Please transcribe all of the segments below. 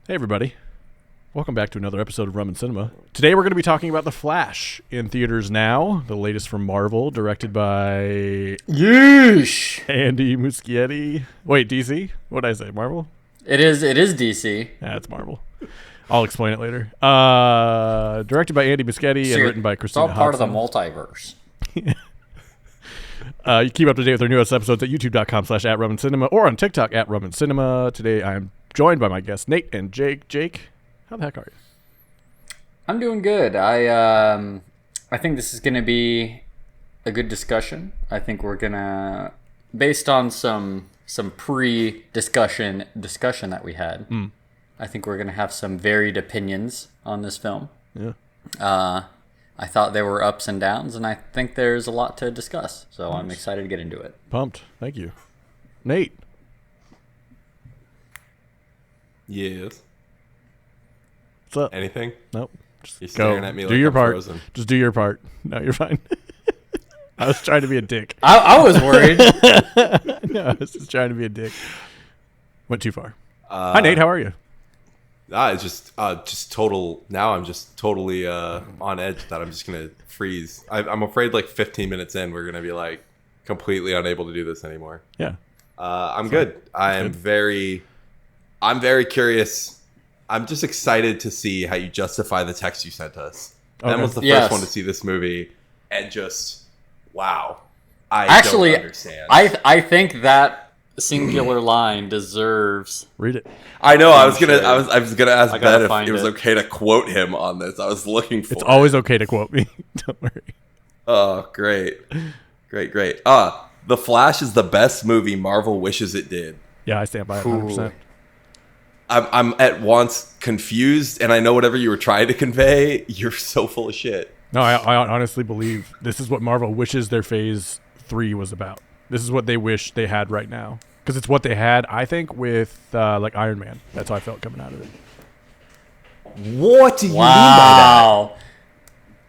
Hey everybody, welcome back to another episode of Rum and Cinema. Today we're going to be talking about The Flash in theaters now, the latest from Marvel, directed by Yeesh. Andy Muschietti. Wait, DC? What did I say, Marvel? It is DC. It's Marvel. I'll explain it later. Directed by Andy Muschietti and written by Christina It's all part Hodson. of the multiverse. You keep up to date with our newest episodes at youtube.com/@RumandCinema or on TikTok @RumandCinema. Today I'm joined by my guests Nate and Jake. Jake, how the heck are you? I'm doing good. I think this is going to be a good discussion. I think we're going to, based on some pre-discussion that we had, I think we're going to have some varied opinions on this film. Yeah. I thought there were ups and downs, and I think there's a lot to discuss. So I'm excited to get into it. Pumped. Thank you. Nate. Yes. What's up? Anything? Nope. Just You're go. staring at me Do like your I'm part. frozen. Just do your part. No, you're fine. I was trying to be a dick. I was worried. No, I was just trying to be a dick. Went too far. Hi, Nate. How are you? It's just total. Now I'm just totally on edge that I'm just gonna freeze. I'm afraid like 15 minutes in, we're gonna be like completely unable to do this anymore. Yeah. I'm good. I'm very curious. I'm just excited to see how you justify the text you sent us. Okay. That was the Yes. first one to see this movie, and just wow. I Actually, don't understand. I think that singular line deserves. Read it. I know. I was sure. gonna ask I Ben gotta if find it was it. okay to quote him on this. I was looking for. It's always okay to quote me. Don't worry. Oh, great. The Flash is the best movie Marvel wishes it did. Yeah, I stand by it 100%. I'm at once confused, and I know whatever you were trying to convey. You're so full of shit. No, I honestly believe this is what Marvel wishes their Phase 3 was about. This is what they wish they had right now. Because it's what they had, I think, with like Iron Man. That's how I felt coming out of it. What do you mean by Wow.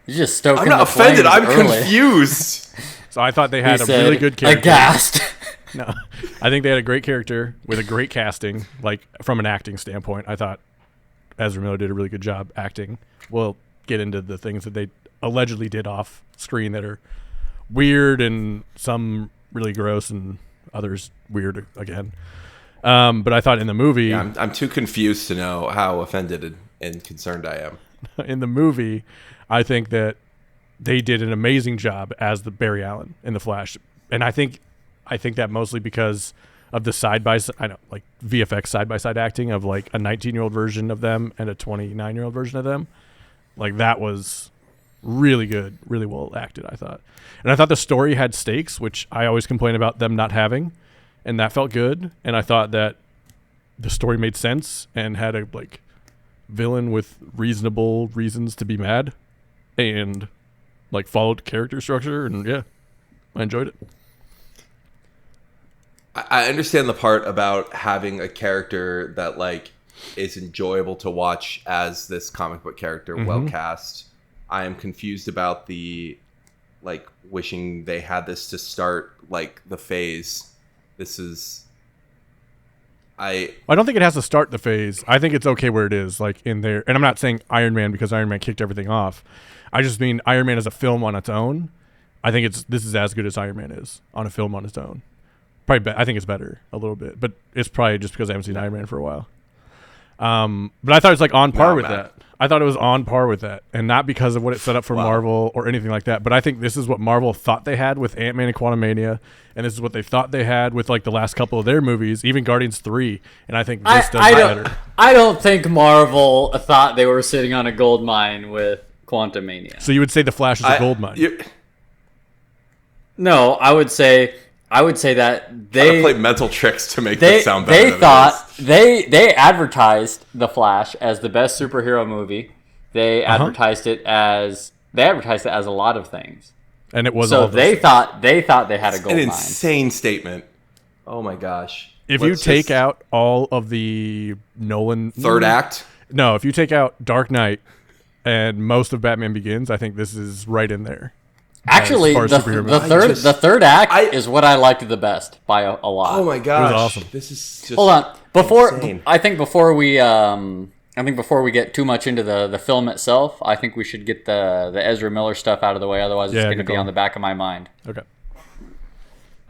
You just that? stoking I'm not the offended. flames I'm early. confused. So I thought they He had a said, really good character. Aghast. No, I think they had a great character with a great casting, like from an acting standpoint. I thought Ezra Miller did a really good job acting. We'll get into the things that they allegedly did off screen that are weird and some really gross and others weird again. But I thought in the movie, Yeah, I'm too confused to know how offended and concerned I am. in the movie, I think that they did an amazing job as the Barry Allen in the Flash, and I think that mostly because of the like VFX side by side acting of like a 19-year-old version of them and a 29-year-old version of them. Like that was really good, really well acted, I thought. And I thought the story had stakes, which I always complain about them not having, and that felt good. And I thought that the story made sense and had a like villain with reasonable reasons to be mad and like followed character structure, and yeah, I enjoyed it. I understand the part about having a character that like is enjoyable to watch as this comic book character, well cast. I am confused about the like wishing they had this to start like the phase. This is I don't think it has to start the phase. I think it's okay where it is, like in there. And I'm not saying Iron Man because Iron Man kicked everything off. I just mean Iron Man as a film on its own. I think this is as good as Iron Man is on a film on its own. Probably, I think it's better a little bit, but it's probably just because I haven't seen Iron Man for a while. But I thought it was like on par with that. I thought it was on par with that, and not because of what it set up for Marvel or anything like that. But I think this is what Marvel thought they had with Ant-Man and Quantumania, and this is what they thought they had with like the last couple of their movies, even Guardians 3. And I think this does better. I don't think Marvel thought they were sitting on a gold mine with Quantumania. So you would say the Flash is a gold mine? No, I would say that they play mental tricks to make this sound better. They advertised The Flash as the best superhero movie. They advertised it as a lot of things. And it was so all they thought they had a gold an mine. insane statement. Oh my gosh. If you take out all of the Nolan third act, no, if you take out Dark Knight and most of Batman Begins, I think this is right in there. Actually, far as superhero movies. the third act is what I liked the best by a lot. Oh my gosh, awesome. This is just Hold on. insane. I think before we get too much into the film itself, I think we should get the Ezra Miller stuff out of the way. Otherwise, it's going to be on the back of my mind. Okay.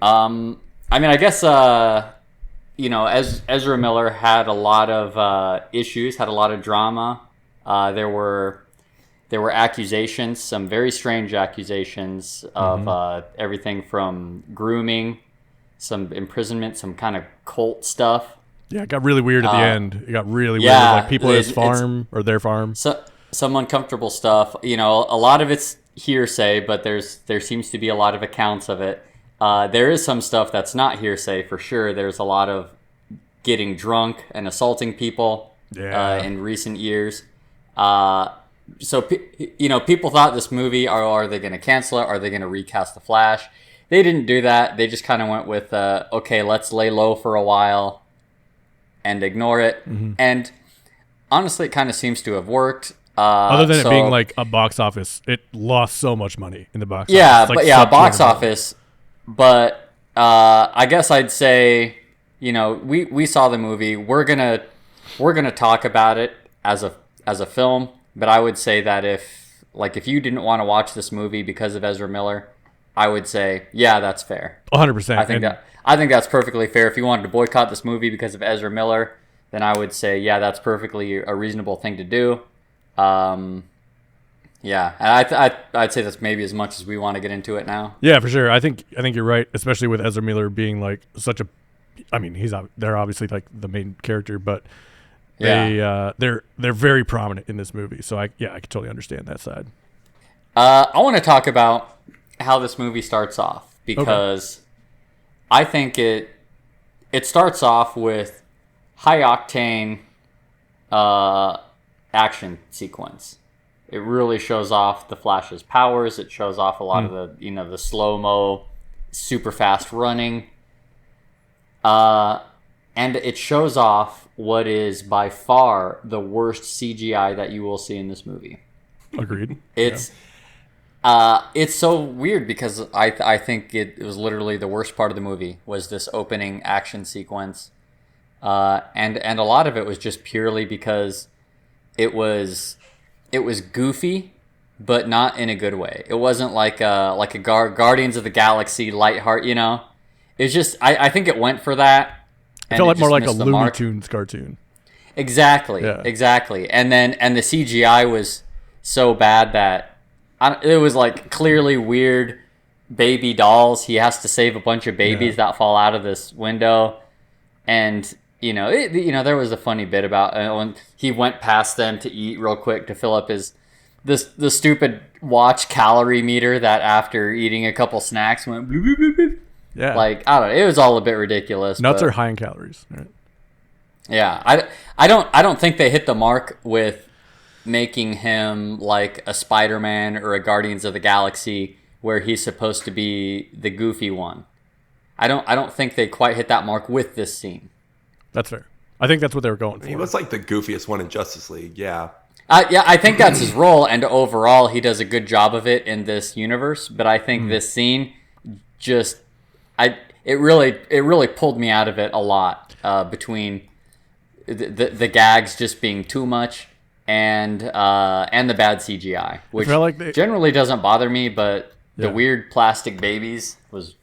I mean, I guess as Ezra Miller had a lot of issues, had a lot of drama. There were accusations, some very strange accusations of everything from grooming, some imprisonment, some kind of cult stuff. Yeah, it got really weird at the end. It got really weird with like people at his farm or their farm. So, some uncomfortable stuff. A lot of it's hearsay, but there seems to be a lot of accounts of it. There is some stuff that's not hearsay for sure. There's a lot of getting drunk and assaulting people in recent years. So people thought this movie, are they going to cancel it? Are they going to recast The Flash? They didn't do that. They just kind of went with, okay, let's lay low for a while and ignore it. Mm-hmm. And honestly, it kind of seems to have worked. Other than it being like a box office, it lost so much money in the box office. Like box office. But I guess I'd say, we saw the movie. We're gonna talk about it as a film. But I would say that if you didn't want to watch this movie because of Ezra Miller, I would say, yeah, that's fair. 100%. I think that's perfectly fair. If you wanted to boycott this movie because of Ezra Miller, then I would say, yeah, that's perfectly a reasonable thing to do. And I'd say that's maybe as much as we want to get into it now. Yeah, for sure. I think you're right, especially with Ezra Miller being like such a. I mean, they're obviously like the main character, but. They're very prominent in this movie, so I can totally understand that side. I want to talk about how this movie starts off because I think it starts off with high octane action sequence. It really shows off the Flash's powers. It shows off a lot of the slow-mo, super fast running. And it shows off what is by far the worst CGI that you will see in this movie. Agreed. It's so weird because I think it was literally the worst part of the movie was this opening action sequence, and a lot of it was just purely because it was goofy, but not in a good way. It wasn't like a Guardians of the Galaxy lightheart, It's just I think it went for that. It felt like more like a Looney Tunes cartoon. Exactly. And the CGI was so bad that it was like clearly weird baby dolls. He has to save a bunch of babies that fall out of this window, and there was a funny bit about when he went past them to eat real quick to fill up the stupid watch calorie meter that after eating a couple snacks went bloop, bloop, bloop, bloop. Yeah. Like, I don't know. It was all a bit ridiculous. Nuts are high in calories. Right? Yeah. I don't think they hit the mark with making him like a Spider-Man or a Guardians of the Galaxy where he's supposed to be the goofy one. I don't think they quite hit that mark with this scene. That's fair. I think that's what they were going for. He was like the goofiest one in Justice League, yeah. I think that's his role, and overall he does a good job of it in this universe, but I think this scene just... It really pulled me out of it a lot between the gags just being too much and the bad CGI, which generally doesn't bother me, but the weird plastic babies was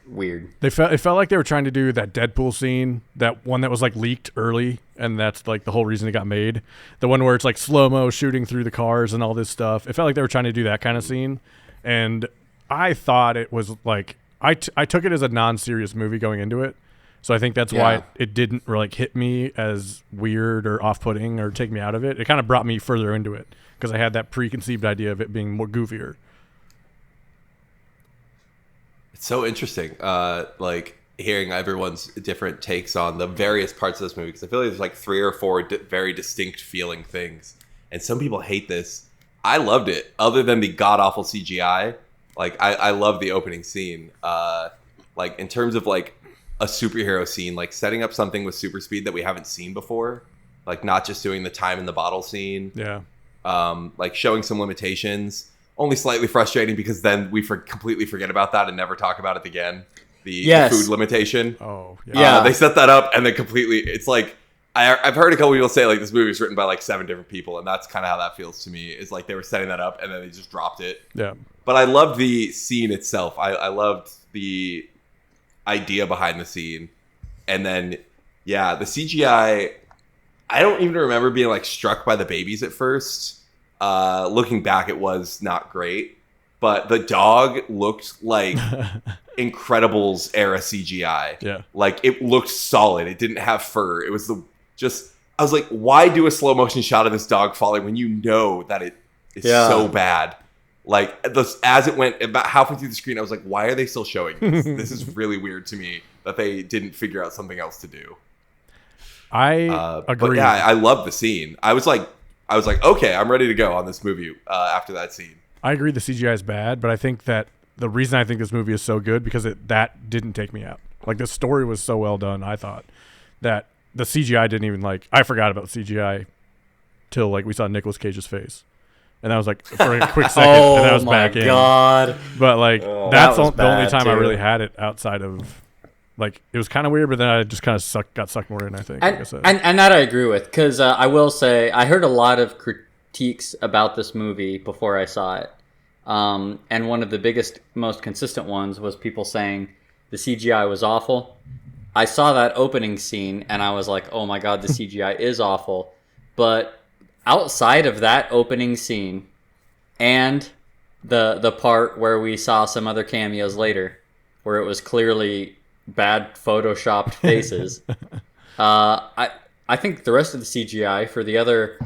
weird. It felt like they were trying to do that Deadpool scene, that one that was like leaked early, and that's like the whole reason it got made. The one where it's like slow-mo shooting through the cars and all this stuff. It felt like they were trying to do that kind of scene, and I thought it was like. I took it as a non-serious movie going into it, so I think that's why it didn't really hit me as weird or off-putting or take me out of it. It kind of brought me further into it because I had that preconceived idea of it being more goofier. It's so interesting, like hearing everyone's different takes on the various parts of this movie, because I feel like there's like 3 or 4 very distinct feeling things, and some people hate this. I loved it, other than the god-awful CGI. Like, I love the opening scene. Like, in terms of, like, a superhero scene, like, setting up something with super speed that we haven't seen before. Like, not just doing the time in the bottle scene. Yeah. Like, showing some limitations. only slightly frustrating because then we completely forget about that and never talk about it again. The food limitation. Oh, yeah. They set that up and then completely. It's like I've heard a couple people say like this movie was written by like 7 different people, and that's kind of how that feels to me. Is like they were setting that up and then they just dropped it. Yeah. But I loved the scene itself. I loved the idea behind the scene, and then the CGI. I don't even remember being like struck by the babies at first. Looking back, it was not great, but the dog looked like Incredibles era CGI. Yeah, like it looked solid. It didn't have fur. It was I was like, why do a slow motion shot of this dog falling when you know that it is so bad? Like as it went about halfway through the screen, I was like, why are they still showing this? This is really weird to me that they didn't figure out something else to do. I agree. But yeah, I love the scene. I was like, okay, I'm ready to go on this movie after that scene. I agree the CGI is bad, but I think that the reason I think this movie is so good because that didn't take me out. Like the story was so well done, I thought that the CGI didn't even I forgot about CGI till like we saw Nicolas Cage's face. And that was like for a quick second, and that was back in. Oh my god! But like that's the only time I really had it outside of like it was kind of weird. But then I just kind of got sucked more in. I think, and that I agree with because I will say I heard a lot of critiques about this movie before I saw it, and one of the biggest, most consistent ones was people saying the CGI was awful. I saw that opening scene and I was like, oh my god, the CGI is awful, but outside of that opening scene and the part where we saw some other cameos later where it was clearly bad photoshopped faces, I think the rest of the CGI for the other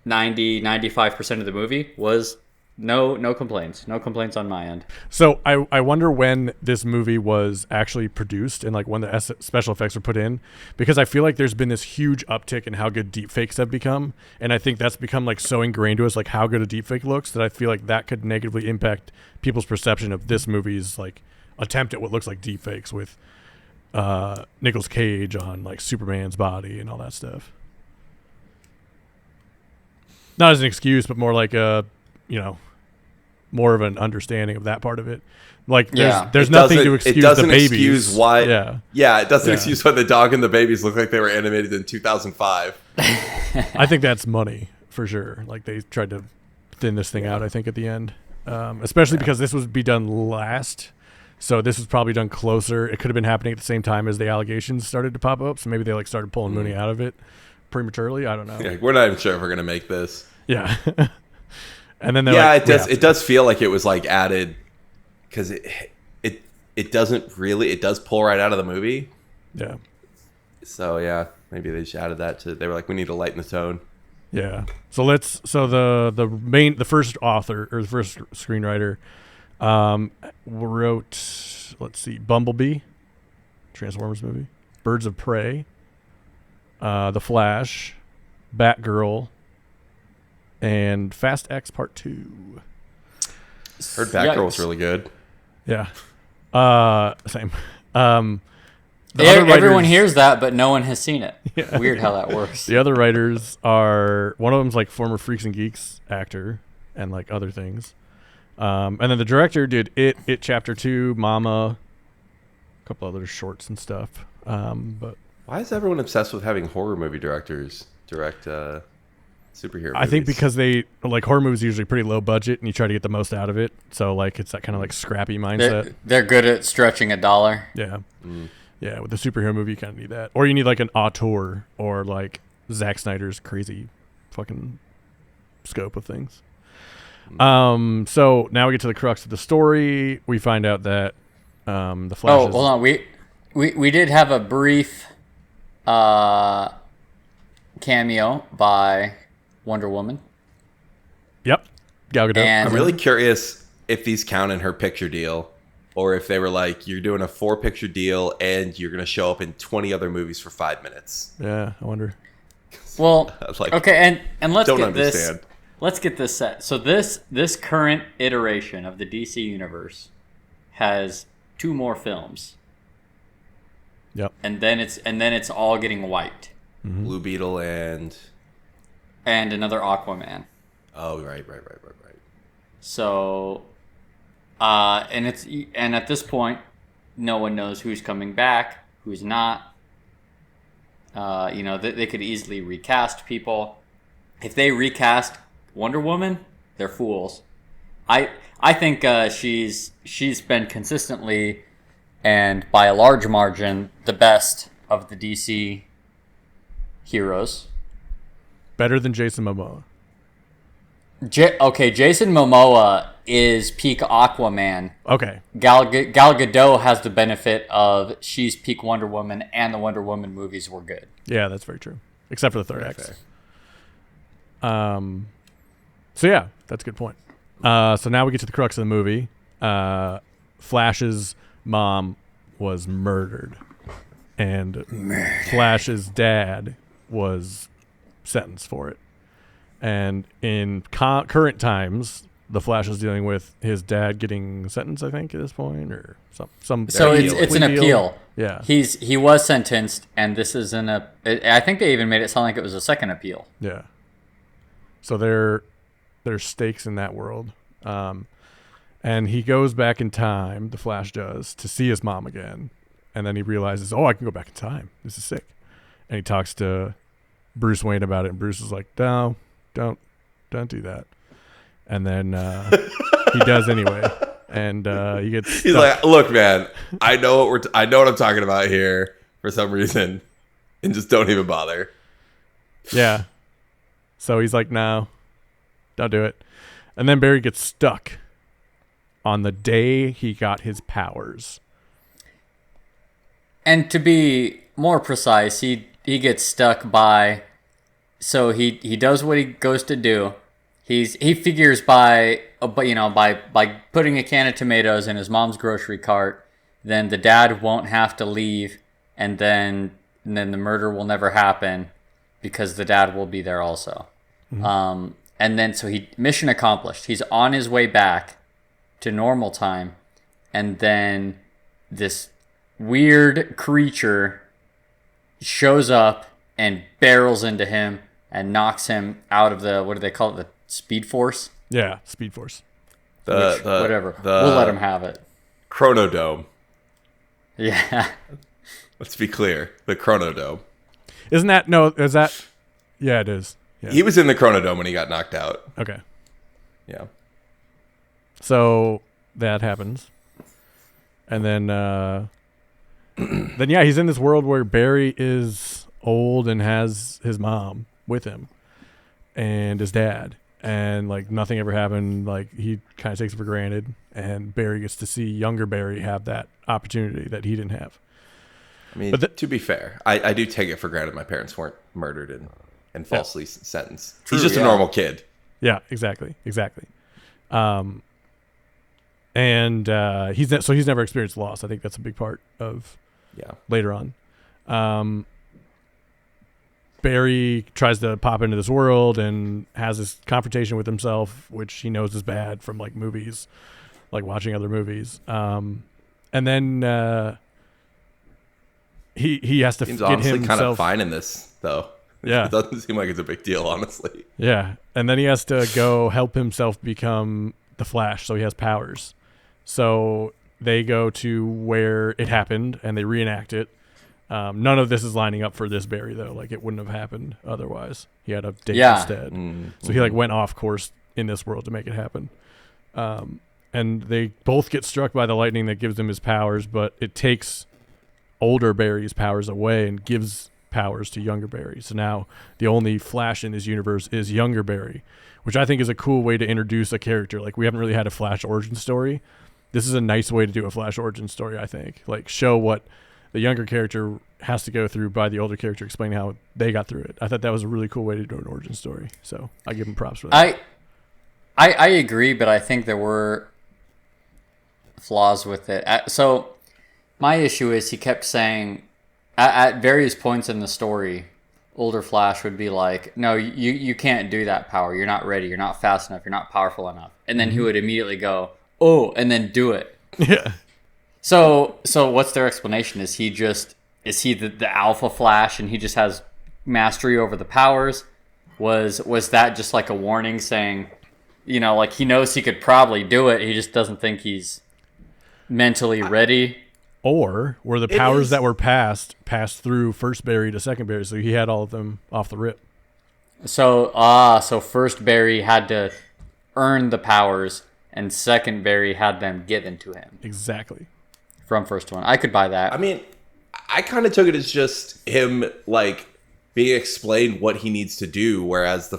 95% of the movie was no complaints. No complaints on my end. So I wonder when this movie was actually produced and like when the special effects were put in, because I feel like there's been this huge uptick in how good deepfakes have become, and I think that's become like so ingrained to us, like how good a deepfake looks, that I feel like that could negatively impact people's perception of this movie's like attempt at what looks like deepfakes with Nicolas Cage on like Superman's body and all that stuff. Not as an excuse, but more like a more of an understanding of that part of it. Like there's nothing to excuse the babies. Excuse why, it doesn't excuse why the dog and the babies look like they were animated in 2005. I think that's money for sure. Like they tried to thin this thing out, I think, at the end. Especially because this would be done last. So this was probably done closer. It could have been happening at the same time as the allegations started to pop up. So maybe they like started pulling Mooney out of it prematurely. I don't know. Yeah, we're not even sure if we're going to make this. Yeah. And then it does feel like it was like added because it does pull right out of the movie. Yeah. So yeah, maybe they just added that to. They were like, we need to lighten the tone. Yeah. So the first author or the first screenwriter wrote, let's see, Bumblebee, Transformers movie, Birds of Prey, The Flash, Batgirl, and Fast X Part 2. Heard Batgirl was really good. Yeah. Same. Everyone hears that, but no one has seen it. Yeah. Weird how that works. The other writers are, one of them's like former Freaks and Geeks actor and like other things. And then the director did It Chapter 2, Mama, a couple other shorts and stuff. But why is everyone obsessed with having horror movie directors direct superhero movies? I think because they like horror movies are usually pretty low budget and you try to get the most out of it. So like it's that kind of like scrappy mindset. They're good at stretching a dollar. Yeah. Yeah, with a superhero movie you kind of need that. Or you need like an auteur or like Zack Snyder's crazy fucking scope of things. So now we get to the crux of the story. We find out that the Flash. Oh, hold on. We did have a brief cameo by Wonder Woman. Yep, Gal Gadot. And I'm really curious if these count in her picture deal, or if they were like, you're doing a 4-picture deal and you're gonna show up in 20 other movies for 5 minutes. Yeah, I wonder. Well, like, okay, and let's don't get understand. this. Let's get this set. So this current iteration of the DC universe has 2 more films. Yep. And then it's all getting wiped. Mm-hmm. Blue Beetle and another Aquaman. Oh, right. So, and at this point, no one knows who's coming back, who's not. They could easily recast people. If they recast Wonder Woman, they're fools. I think she's been consistently and by a large margin the best of the DC heroes. Better than Jason Momoa. Jason Momoa is peak Aquaman. Okay. Gal Gadot has the benefit of she's peak Wonder Woman, and the Wonder Woman movies were good. Yeah, that's very true. Except for the third act. Fair. So yeah, that's a good point. So now we get to the crux of the movie. Flash's mom was murdered, and Flash's dad was sentenced for it. And in current times, the Flash is dealing with his dad getting sentenced, I think, at this point, or some. So it's an appeal. Yeah, he was sentenced, and this is I think they even made it sound like it was a second appeal. Yeah. So there's stakes in that world, and he goes back in time. The Flash does, to see his mom again, and then he realizes, I can go back in time. This is sick. And he talks to Bruce Wayne about it, and Bruce is like, no, don't do that. And then he does anyway, and he gets stuck. He's like, look, man, I know what I'm talking about here for some reason, and just don't even bother. Yeah. So he's like, no, don't do it. And then Barry gets stuck on the day he got his powers. And to be more precise, he gets stuck by. So he does what he goes to do. He figures by putting a can of tomatoes in his mom's grocery cart, then the dad won't have to leave, and then the murder will never happen because the dad will be there also. Mm-hmm. And then so mission accomplished. He's on his way back to normal time, and then this weird creature shows up and barrels into him and knocks him out of the, what do they call it, the Speed Force? Yeah, Speed Force. Whatever. We'll let him have it. Chronodome. Yeah. Let's be clear. The Chronodome. Isn't that... No, is that... Yeah, it is. Yeah. He was in the Chronodome when he got knocked out. Okay. Yeah. So that happens. And then... then, he's in this world where Barry is old and has his mom with him. And his dad. And, nothing ever happened. He kind of takes it for granted. And Barry gets to see younger Barry have that opportunity that he didn't have. I mean, to be fair, I do take it for granted my parents weren't murdered and falsely sentenced. True, he's just a normal kid. Yeah, exactly. And he's never experienced loss. I think that's a big part of later on. Barry tries to pop into this world and has this confrontation with himself, which he knows is bad from movies, watching other movies. And then he has to Seems get honestly himself kind of fine in this, though. Yeah, it doesn't seem like it's a big deal, honestly. Yeah, and then he has to go help himself become the Flash, so he has powers. So they go to where it happened and they reenact it. None of this is lining up for this Barry, though. It wouldn't have happened otherwise. He had a date instead. Mm-hmm. So he went off course in this world to make it happen. And they both get struck by the lightning that gives him his powers, but it takes older Barry's powers away and gives powers to younger Barry. So now the only Flash in this universe is younger Barry, which I think is a cool way to introduce a character. We haven't really had a Flash origin story. This is a nice way to do a Flash origin story, I think. Show what the younger character has to go through by the older character, explaining how they got through it. I thought that was a really cool way to do an origin story. So I give him props for that. I agree, but I think there were flaws with it. So my issue is he kept saying at various points in the story, older Flash would be like, no, you can't do that power. You're not ready. You're not fast enough. You're not powerful enough. And then he would immediately go, oh, and then do it. Yeah. So what's their explanation? Is he the alpha Flash and he just has mastery over the powers? Was that just a warning saying, like he knows he could probably do it. He just doesn't think he's mentally ready. Or were the powers that were passed through first Barry to second Barry, so he had all of them off the rip. So first Barry had to earn the powers, and second Barry had them given to him. Exactly. From first one. I could buy that. I mean, I kind of took it as just him like being explained what he needs to do, whereas the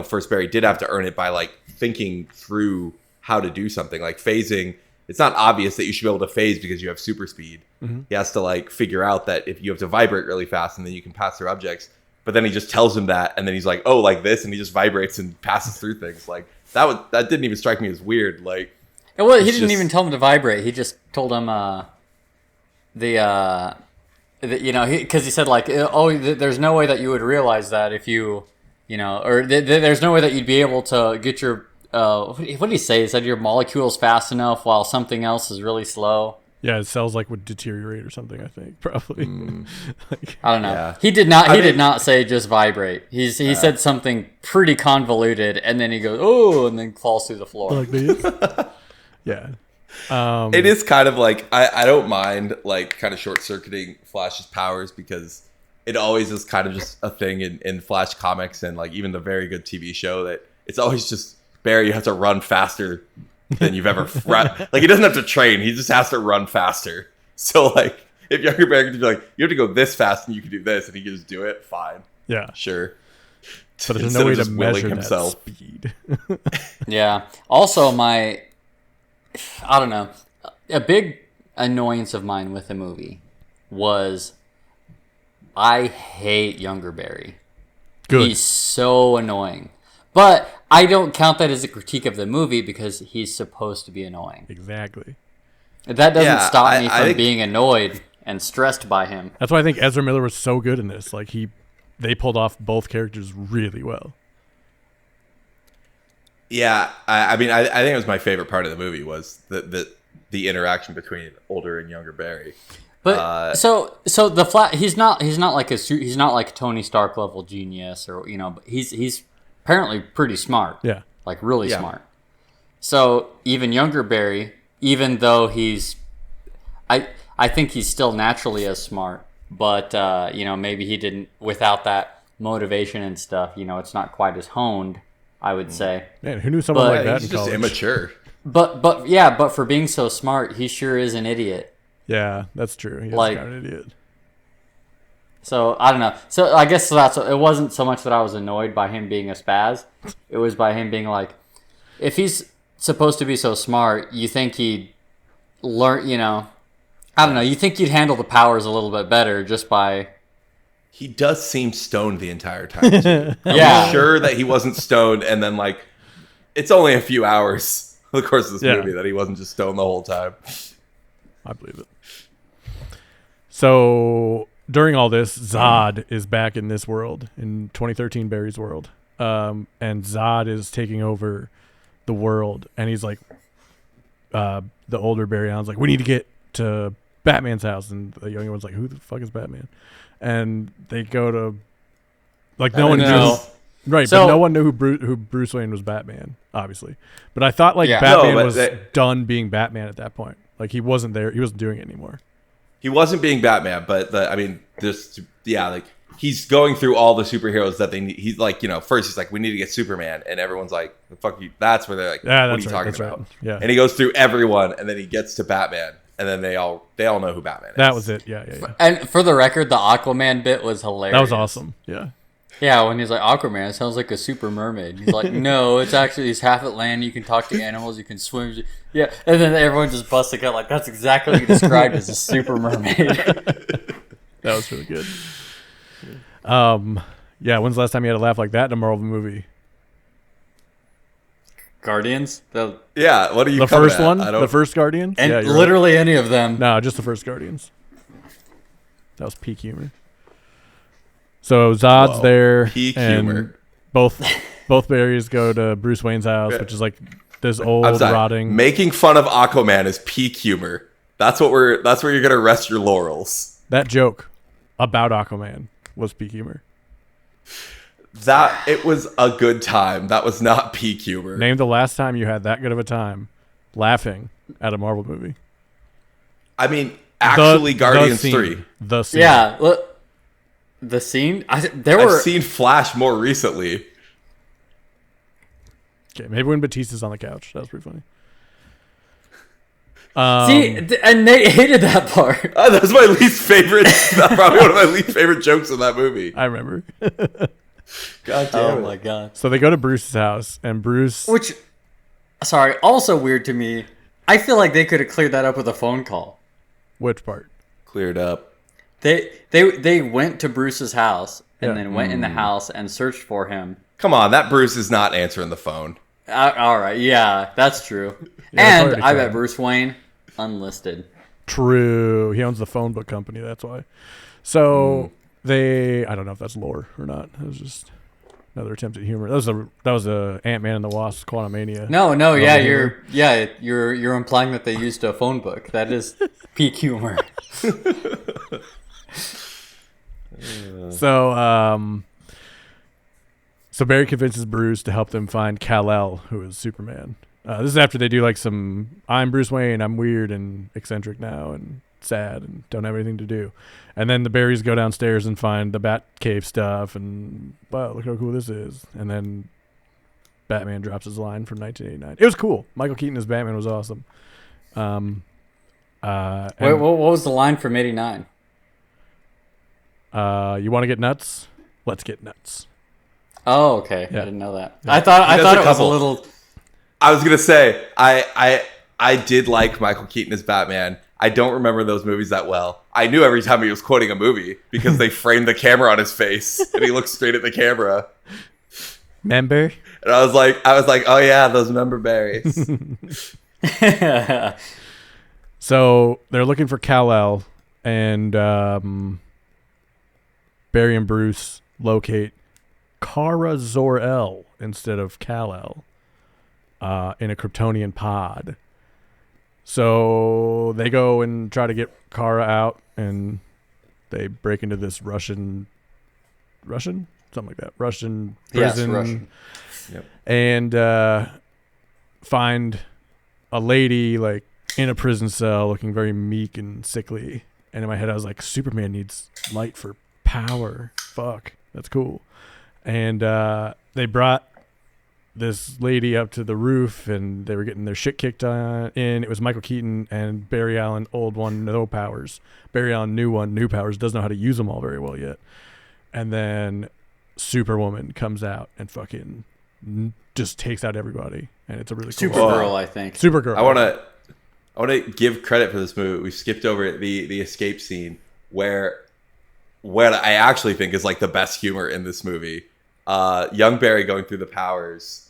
first Barry did have to earn it by like thinking through how to do something. Like phasing, it's not obvious that you should be able to phase because you have super speed. Mm-hmm. He has to like figure out that if you have to vibrate really fast and then you can pass through objects. But then he just tells him that, and then he's like, "Oh, like this," and he just vibrates and passes through things. Like that didn't even strike me as weird. Like, well, he didn't even tell him to vibrate. He just told him because he said like, "Oh, there's no way that you would realize that if you, or there's no way that you'd be able to get your what did he say? He said your molecules fast enough while something else is really slow." Yeah, his cells like would deteriorate or something. I think probably. Like, I don't know. Yeah. He did not. He did not say just vibrate. He said something pretty convoluted, and then he goes, "Oh," and then falls through the floor. Like this. Yeah. It is kind of like I don't mind like kind of short circuiting Flash's powers because it always is kind of just a thing in Flash comics and like even the very good TV show that it's always just Barry, you have to run faster than you've ever run. Like he doesn't have to train, he just has to run faster. So like if younger Barry could be like, you have to go this fast and you can do this, and he can just do it, fine. Yeah. Sure. But there's no way to measure that speed. Yeah. Also I don't know. A big annoyance of mine with the movie was I hate younger Barry. Good. He's so annoying. But I don't count that as a critique of the movie because he's supposed to be annoying. Exactly. That doesn't stop me from being annoyed and stressed by him. That's why I think Ezra Miller was so good in this. Like they pulled off both characters really well. Yeah, I mean, I think it was my favorite part of the movie was the interaction between older and younger Barry. But so the he's not like Tony Stark level genius or but he's apparently pretty smart. Yeah, like really smart. So even younger Barry, even though I think he's still naturally as smart, but maybe he didn't without that motivation and stuff. It's not quite as honed. I would say. Man, who knew someone like that in college? He's just immature. But for being so smart, he sure is an idiot. Yeah, that's true. He's like kind of an idiot. So I don't know. So I guess it wasn't so much that I was annoyed by him being a spaz. It was by him being like, if he's supposed to be so smart, you think he'd learn. I don't know. You think you'd handle the powers a little bit better just by. He does seem stoned the entire time, too. Yeah. I'm sure that he wasn't stoned, and then, like, it's only a few hours of the course of this movie that he wasn't just stoned the whole time. I believe it. So, during all this, Zod is back in this world, in 2013 Barry's world. And Zod is taking over the world, and he's like, the older Barry Allen's like, we need to get to Batman's house, and the younger one's like, who the fuck is Batman? And they go to, like, no one knew, right? But no one knew who Bruce Wayne was Batman, obviously. But I thought like Batman was done being Batman at that point. Like he wasn't there, he wasn't doing it anymore. He wasn't being Batman, but like he's going through all the superheroes that they need. He's like, first he's like, we need to get Superman, and everyone's like, the fuck you. That's where they're like, what are you talking about? Right. Yeah. And he goes through everyone, and then he gets to Batman. And then they all know who Batman is. That was it. Yeah. And for the record, the Aquaman bit was hilarious. That was awesome. Yeah. Yeah, when he's like, Aquaman sounds like a super mermaid. He's like, no, it's actually he's half at land. You can talk to animals. You can swim. Yeah, and then everyone just busts a gut like that's exactly what you described as a super mermaid. That was really good. Yeah. When's the last time you had a laugh like that in a Marvel movie? Guardians? What are you? The first one? The first Guardians? And literally any of them. No, just the first Guardians. That was peak humor. So Zod's there. Peak and humor. Both Barrys go to Bruce Wayne's house, which is like this old rotting. Making fun of Aquaman is peak humor. That's where you're gonna rest your laurels. That joke about Aquaman was peak humor. That it was a good time. That was not peak humor. Name the last time you had that good of a time laughing at a Marvel movie. I mean, actually, Guardians scene. 3. The scene. Yeah, look, the scene. I've seen Flash more recently. Okay, maybe when Batista's on the couch. That was pretty funny. See, and Nate hated that part. That was my least favorite. Probably one of my least favorite jokes in that movie. I remember. God damn Oh my god. So they go to Bruce's house, and Bruce... Which, sorry, also weird to me. I feel like they could have cleared that up with a phone call. Which part? Cleared up. They went to Bruce's house and then went in the house and searched for him. Come on, that Bruce is not answering the phone. All right, yeah, that's true. Yeah, and I bet Bruce Wayne unlisted. True. He owns the phone book company, that's why. So I don't know if that's lore or not. It was just another attempt at humor. That was a Ant-Man and the Wasp Quantumania. No, you're implying that they used a phone book. That is peak humor. So Barry convinces Bruce to help them find Kal-El, who is Superman. This is after they do like some, I'm Bruce Wayne, I'm weird and eccentric now and sad and don't have anything to do. And then the Barrys go downstairs and find the Batcave stuff and, wow, look how cool this is. And then Batman drops his line from 1989. It was cool. Michael Keaton as Batman was awesome. Wait, what was the line from '89? You want to get nuts? Let's get nuts. Oh, okay. Yeah. I didn't know that. Yeah. I thought it was a couple. little. I was gonna say I did like Michael Keaton as Batman. I don't remember those movies that well. I knew every time he was quoting a movie because they framed the camera on his face and he looked straight at the camera. Member? And I was like, oh yeah, those member berries. So they're looking for Kal-El, and Barry and Bruce locate Kara Zor-El instead of Kal-El in a Kryptonian pod. So they go and try to get Kara out, and they break into this Russian, something like that, Russian prison, Yes, Russian. Yep. and find a lady like in a prison cell, looking very meek and sickly. And in my head, I was like, Superman needs light for power. Fuck, that's cool. And they brought this lady up to the roof, and they were getting their shit kicked in. It was Michael Keaton and Barry Allen, old one, no powers. Barry Allen, new one, new powers, doesn't know how to use them all very well yet. And then Superwoman comes out and fucking just takes out everybody. And it's a really cool Supergirl, I think. Supergirl. I want to give credit for this movie. We skipped over the escape scene where what I actually think is like the best humor in this movie. Young Barry going through the powers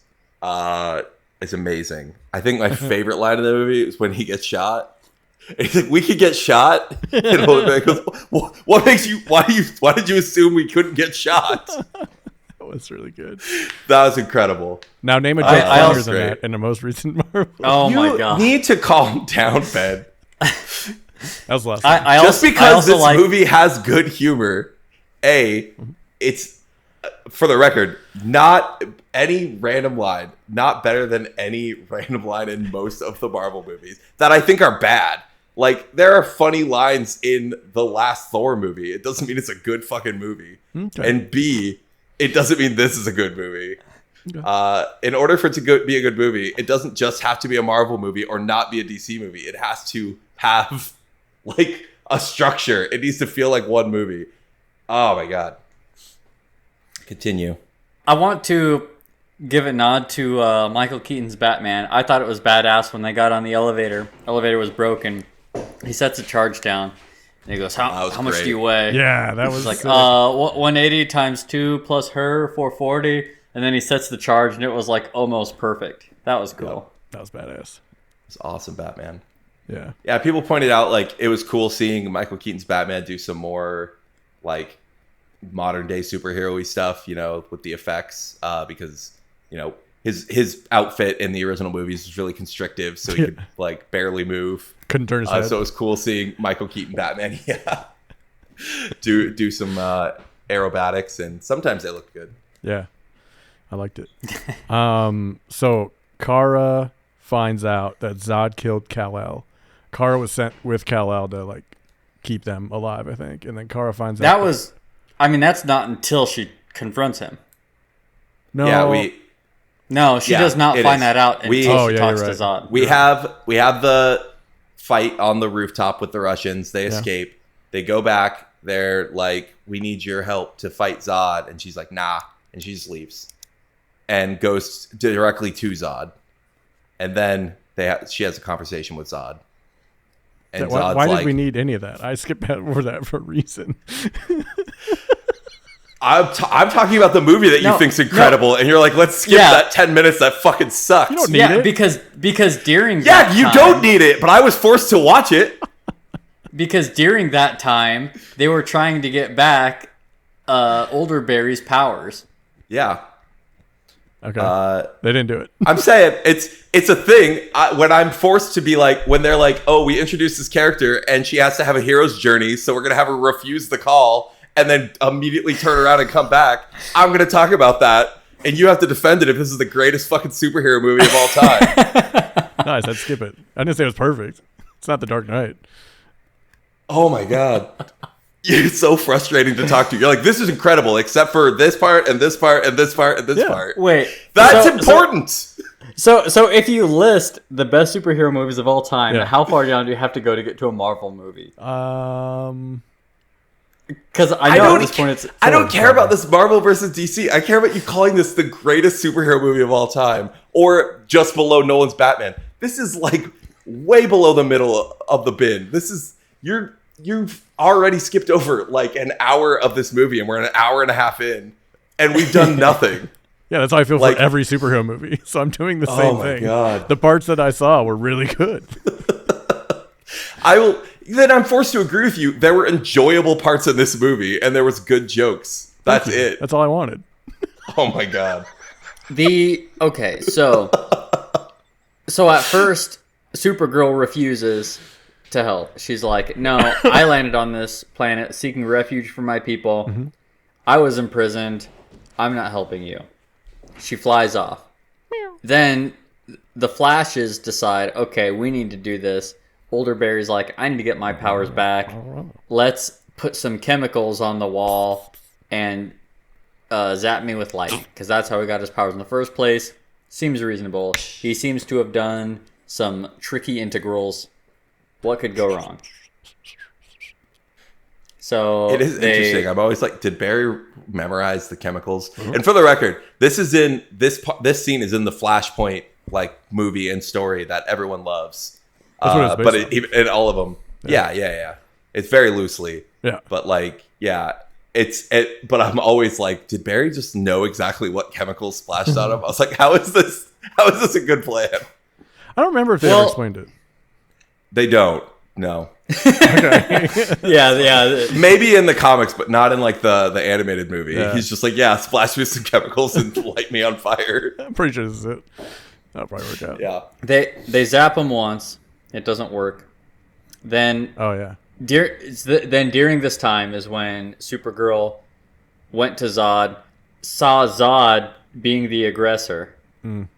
is amazing. I think my favorite line of the movie is when he gets shot. And he's like, "We could get shot." And Holy Barry goes, "What makes you? Why did you assume we couldn't get shot?" That was really good. That was incredible. Now name a joke longer than that in the most recent Marvel. Oh my You god. need to calm down, Ben. That was the last Just because this movie has good humor, it's, for the record, not any random line, not better than any random line in most of the Marvel movies that I think are bad. Like, there are funny lines in the last Thor movie. It doesn't mean it's a good fucking movie. Okay. And B, it doesn't mean this is a good movie. Okay. In order for it to be a good movie, it doesn't just have to be a Marvel movie or not be a DC movie. It has to have like a structure. It needs to feel like one movie. Oh my god. Continue. I want to give a nod to Michael Keaton's Batman. I thought it was badass when they got on the elevator. Elevator was broken. He sets a charge down. And he goes, how much great. do you weigh? Yeah, that was Like 180 times 2 plus her 440, and then he sets the charge, and it was like almost perfect. That was cool. that was badass. It's awesome, Batman. Yeah. Yeah, people pointed out like it was cool seeing Michael Keaton's Batman do some more like modern day superhero-y stuff, you know, with the effects, because you know his outfit in the original movies was really constrictive, so he could like barely move. Couldn't turn his head. So it was cool seeing Michael Keaton Batman, do some aerobatics, and sometimes they look good. Yeah, I liked it. So Kara finds out that Zod killed Kal-El. Kara was sent with Kal-El to like keep them alive, I think, and then Kara finds out that's not until she confronts him. No, No, she does not find that out until she talks to right. Zod. We have the fight on the rooftop with the Russians. They escape. They go back. They're like, "We need your help to fight Zod," and she's like, "Nah," and she just leaves and goes directly to Zod. And then she has a conversation with Zod. And why did we need any of that? I skipped over that for a reason. I'm talking about the movie that you think's incredible, and you're like, let's skip that 10 minutes that fucking sucked. You don't need it. because during that you time, don't need it, but I was forced to watch it. Because during that time, they were trying to get back Olderberry's powers. Yeah. Okay. They didn't do it. I'm saying it's a thing. When I'm forced to be like, when they're like, oh, we introduced this character, and she has to have a hero's journey, so we're going to have her refuse the call, and then immediately turn around and come back. I'm going to talk about that, and you have to defend it if this is the greatest fucking superhero movie of all time. Nice, I'd skip it. I didn't say it was perfect. It's not The Dark Knight. Oh my God. It's so frustrating to talk to. You're like, this is incredible, except for this part, and this part, and this part, and this part. Wait. That's important! So if you list the best superhero movies of all time, how far down do you have to go to get to a Marvel movie? Because I know at this point it's... I don't care about this Marvel versus DC. I care about you calling this the greatest superhero movie of all time. Or just below Nolan's Batman. This is like way below the middle of the bin. This is... You've already skipped over like an hour of this movie, and we're an hour and a half in, and we've done nothing. Yeah, that's how I feel for every superhero movie. So I'm doing the same thing. God. The parts that I saw were really good. Then I'm forced to agree with you. There were enjoyable parts in this movie, and there was good jokes. That's it. That's all I wanted. Oh my God. So at first, Supergirl refuses to help. She's like, no, I landed on this planet seeking refuge for my people. Mm-hmm. I was imprisoned. I'm not helping you. She flies off. Then the Flashes decide, okay, we need to do this. Olderberry's like, I need to get my powers back. Let's put some chemicals on the wall and zap me with light, because that's how he got his powers in the first place. Seems reasonable. He seems to have done some tricky integrals. What could go wrong? So it is interesting. I'm always like, did Barry memorize the chemicals? Mm-hmm. And for the record, this scene is in the Flashpoint like movie and story that everyone loves. But in all of them, yeah. It's very loosely, But like, but I'm always like, did Barry just know exactly what chemicals splashed on him? I was like, how is this a good plan? I don't remember if they ever explained it. They don't. No. Okay. Yeah. Maybe in the comics, but not in like the animated movie. Yeah. He's just like, splash me with some chemicals and light me on fire. I'm pretty sure this is it. That'll probably work out. Yeah. They zap him once. It doesn't work. Then during this time is when Supergirl went to Zod, saw Zod being the aggressor.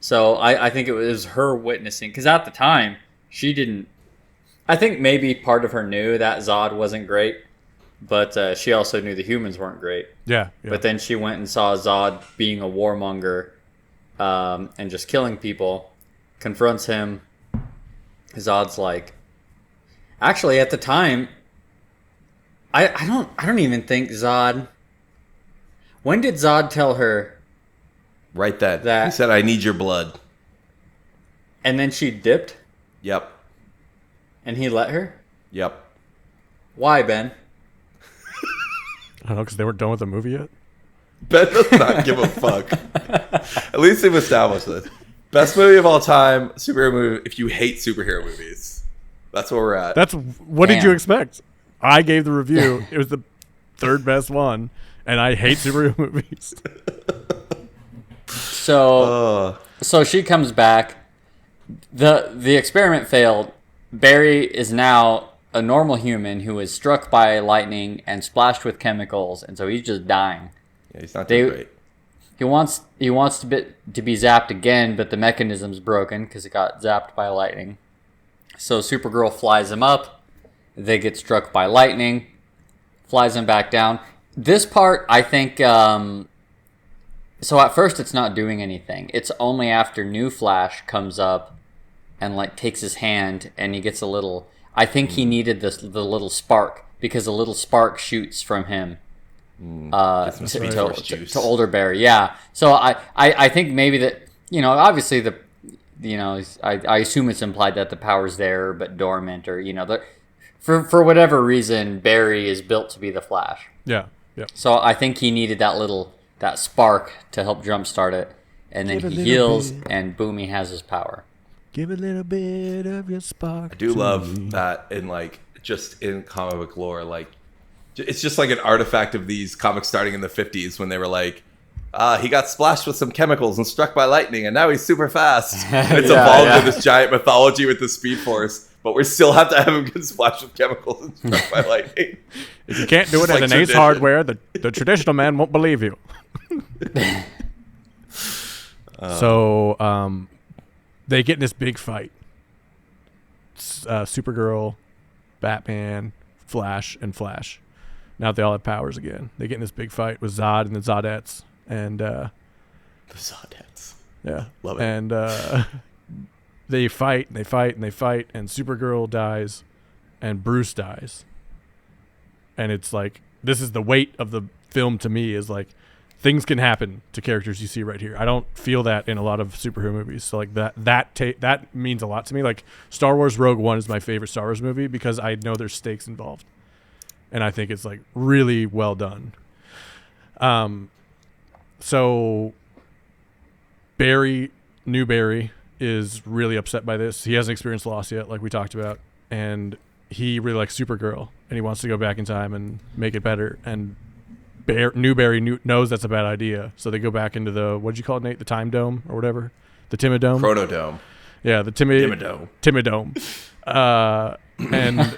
So I think it was her witnessing, because at the time she didn't. I think maybe part of her knew that Zod wasn't great, but she also knew the humans weren't great. Yeah. But then she went and saw Zod being a warmonger and just killing people, confronts him. Zod's like... Actually, at the time, I don't even think Zod... When did Zod tell her... Right that he said, I need your blood. And then she dipped? Yep. And he let her? Yep. Why, Ben? I don't know, because they weren't done with the movie yet. Ben does not give a fuck. At least they've established this. Best movie of all time, superhero movie, if you hate superhero movies. That's where we're at. What did you expect? I gave the review. It was the third best one, and I hate superhero movies. So she comes back. The experiment failed. Barry is now a normal human who is struck by lightning and splashed with chemicals, and so he's just dying. Yeah, he's not doing great. he wants to be zapped again, but the mechanism's broken because it got zapped by lightning. So Supergirl flies him up. They get struck by lightning, flies him back down. This part, I think. So at first, it's not doing anything. It's only after New Flash comes up and like takes his hand, and he gets a little. I think he needed the little spark, because a little spark shoots from him to older Barry. Yeah. So I think maybe that, obviously I assume it's implied that the power's there but dormant, or for whatever reason Barry is built to be the Flash. Yeah. Yeah. So I think he needed that spark to help jumpstart it, and then he heals, and boom, he has his power. Give a little bit of your spark. I do love that just in comic book lore, it's just like an artifact of these comics starting in the 50s when they were like, he got splashed with some chemicals and struck by lightning, and now he's super fast. It's evolved into this giant mythology with the Speed Force, but we still have to have him get splashed with chemicals and struck by lightning. If you can't do it at an Ace Hardware, the traditional man won't believe you. So they get in this big fight. Supergirl, Batman, Flash, and Flash. Now they all have powers again. They get in this big fight with Zod and the Zodettes. And the Zodettes. Yeah. Love it. And they fight, and they fight, and they fight, and Supergirl dies, and Bruce dies. And it's like, this is the weight of the film to me, is like, things can happen to characters you see right here. I don't feel that in a lot of superhero movies. So like that means a lot to me. Like Star Wars Rogue One is my favorite Star Wars movie because I know there's stakes involved, and I think it's like really well done. So New Barry is really upset by this. He hasn't experienced loss yet, like we talked about, and he really likes Supergirl, and he wants to go back in time and make it better. And New Barry knows that's a bad idea, so they go back into the, what did you call it, Nate? The Time Dome or whatever? The Timidome? Chronodome. Yeah, the Timidome. And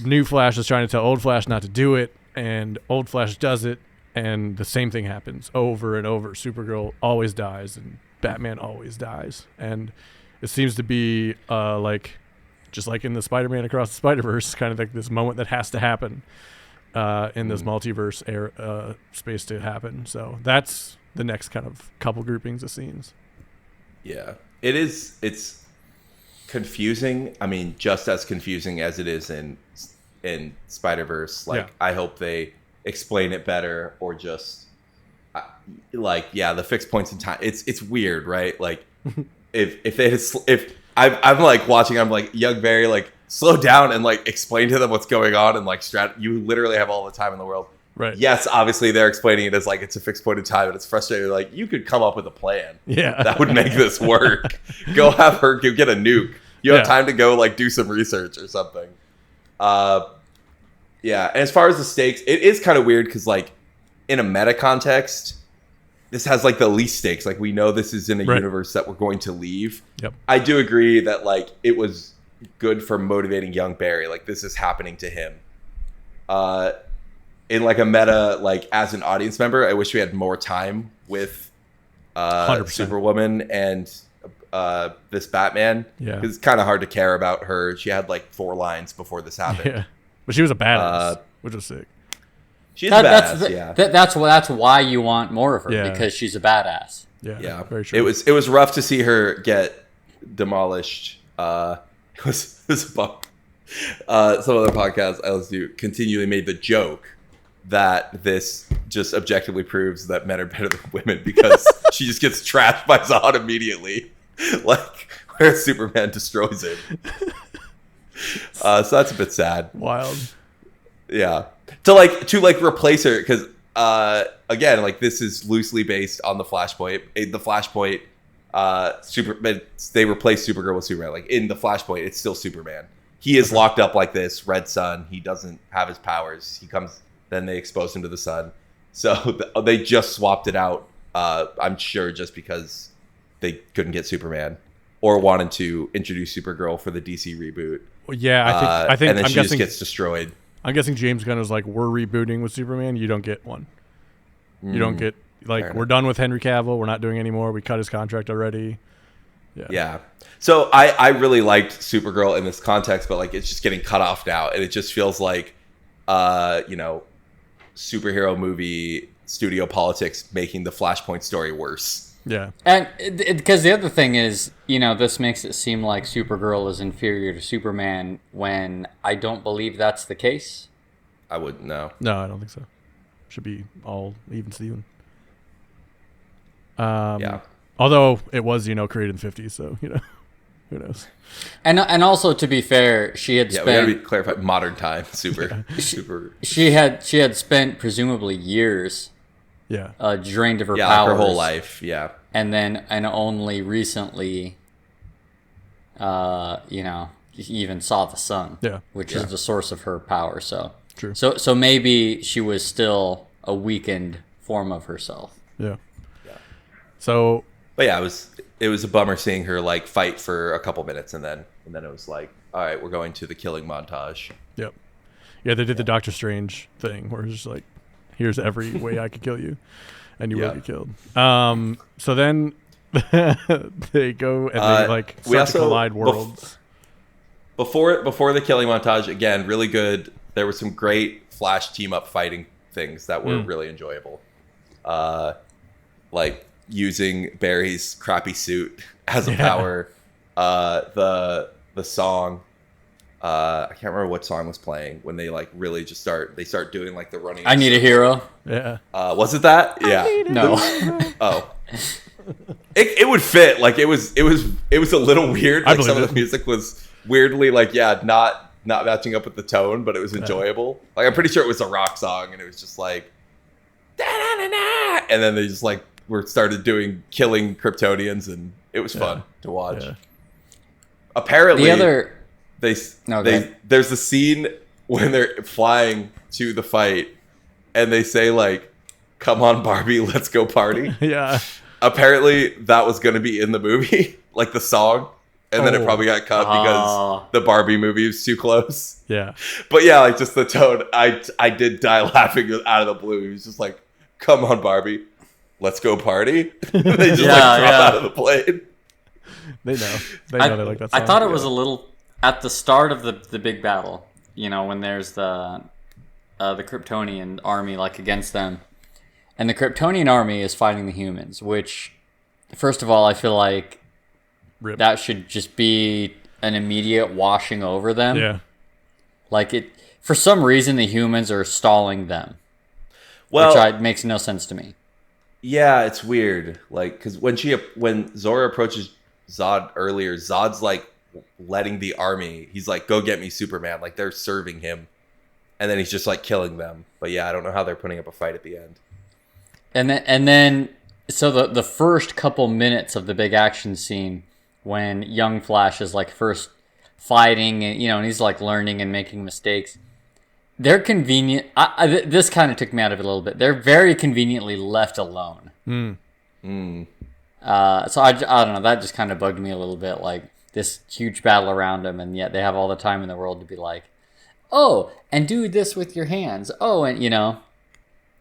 New Flash is trying to tell Old Flash not to do it, and Old Flash does it, and the same thing happens over and over. Supergirl always dies, and Batman always dies. And it seems to be just like in the Spider-Man Across the Spider-Verse, kind of like this moment that has to happen in this multiverse space to happen. So that's the next kind of couple groupings of scenes. Yeah, it is. It's confusing. I mean, just as confusing as it is in Spider-Verse. I hope they explain it better, or just the fixed points in time. It's weird, right? Like if I'm like watching, I'm like, young Barry, like, slow down and like explain to them what's going on, and like you literally have all the time in the world. Right. Yes, obviously they're explaining it as like it's a fixed point in time, and it's frustrating. Like, you could come up with a plan. Yeah. That would make this work. Go have her get a nuke. You have time to go like do some research or something. Yeah. And as far as the stakes, it is kind of weird because like in a meta context, this has like the least stakes. Like, we know this is in a universe that we're going to leave. Yep. I do agree that like it was good for motivating young Barry. Like, this is happening to him. In like a meta, like as an audience member, I wish we had more time with 100%. Superwoman and this Batman. Yeah. Because it's kind of hard to care about her. She had like 4 lines before this happened. Yeah. But she was a badass, which was sick. She's a badass, yeah. That's why you want more of her, Yeah. because she's a badass. Yeah. Very true. It was rough to see her get demolished. It was a bump. Some other podcasts I listen to continually made the joke that this just objectively proves that men are better than women, because she just gets trashed by Zod immediately, like where Superman destroys him. So that's a bit sad. Wild. Yeah. To replace her, because again, like, this is loosely based on the Flashpoint. The Flashpoint, they replace Supergirl with Superman. Like, in the Flashpoint, it's still Superman. He is locked up like this, Red Sun. He doesn't have his powers. He comes, then they expose him to the sun. So they just swapped it out. I'm sure just because they couldn't get Superman, or wanted to introduce Supergirl for the DC reboot. Well, yeah, I think and then I'm she guessing, just gets destroyed. I'm guessing James Gunn was like, we're rebooting with Superman. You don't get one. You don't get Like, we're done with Henry Cavill. We're not doing anymore. We cut his contract already. Yeah. So I really liked Supergirl in this context, but like it's just getting cut off now, and it just feels like, superhero movie studio politics making the Flashpoint story worse. Yeah. And because the other thing is, this makes it seem like Supergirl is inferior to Superman when I don't believe that's the case. I wouldn't know. No, I don't think so. Should be all even Steven. Yeah. Although it was, created in the 50s, so, who knows? And also, to be fair, she had spent... we gotta be clarified. Modern time. Super. She had spent, presumably, years... Yeah. Drained of her powers. Like her whole life, yeah. And only recently, even saw the sun. Yeah. Which is the source of her power, so... True. So maybe she was still a weakened form of herself. Yeah. So... But yeah, it was a bummer seeing her like fight for a couple minutes and then it was like, all right, we're going to the killing montage. Yep. Yeah, they did the Doctor Strange thing where it's just like, here's every way I could kill you, and you will be killed. So then they go and they start to collide worlds. Before the killing montage, again, really good. There were some great Flash team up fighting things that were really enjoyable. Like using Barry's crappy suit as a power. The song. I can't remember what song was playing when they like really just start doing like the running. I Need a Hero. Yeah. Was it that? Yeah. No. Oh. It would fit. Like it was a little weird. Like some of the music was weirdly not matching up with the tone, but it was enjoyable. Like I'm pretty sure it was a rock song, and it was just like, da-da-da-da! And then they just like started killing Kryptonians, and it was fun to watch. Yeah. Apparently, there's the scene when they're flying to the fight, and they say like, "Come on, Barbie, let's go party." Yeah. Apparently, that was going to be in the movie, like the song, and then it probably got cut because the Barbie movie was too close. Yeah. But yeah, like just the tone, I did die laughing out of the blue. He was just like, "Come on, Barbie, let's go party." They just drop out of the plane. They know. They like that song. I thought it was a little at the start of the big battle. When there's the Kryptonian army like against them, and the Kryptonian army is fighting the humans. Which, first of all, I feel like that should just be an immediate washing over them. Yeah. Like it, for some reason, the humans are stalling them. Well, which makes no sense to me. Yeah, it's weird. Like, because when Zora approaches Zod earlier, Zod's like letting the army. He's like, "Go get me, Superman!" Like they're serving him, and then he's just like killing them. But yeah, I don't know how they're putting up a fight at the end. And then, so the first couple minutes of the big action scene when young Flash is like first fighting, and and he's like learning and making mistakes. They're convenient. This kind of took me out of it a little bit. They're very conveniently left alone. So I don't know. That just kind of bugged me a little bit. Like this huge battle around them, and yet they have all the time in the world to be like, "Oh, and do this with your hands." Oh, and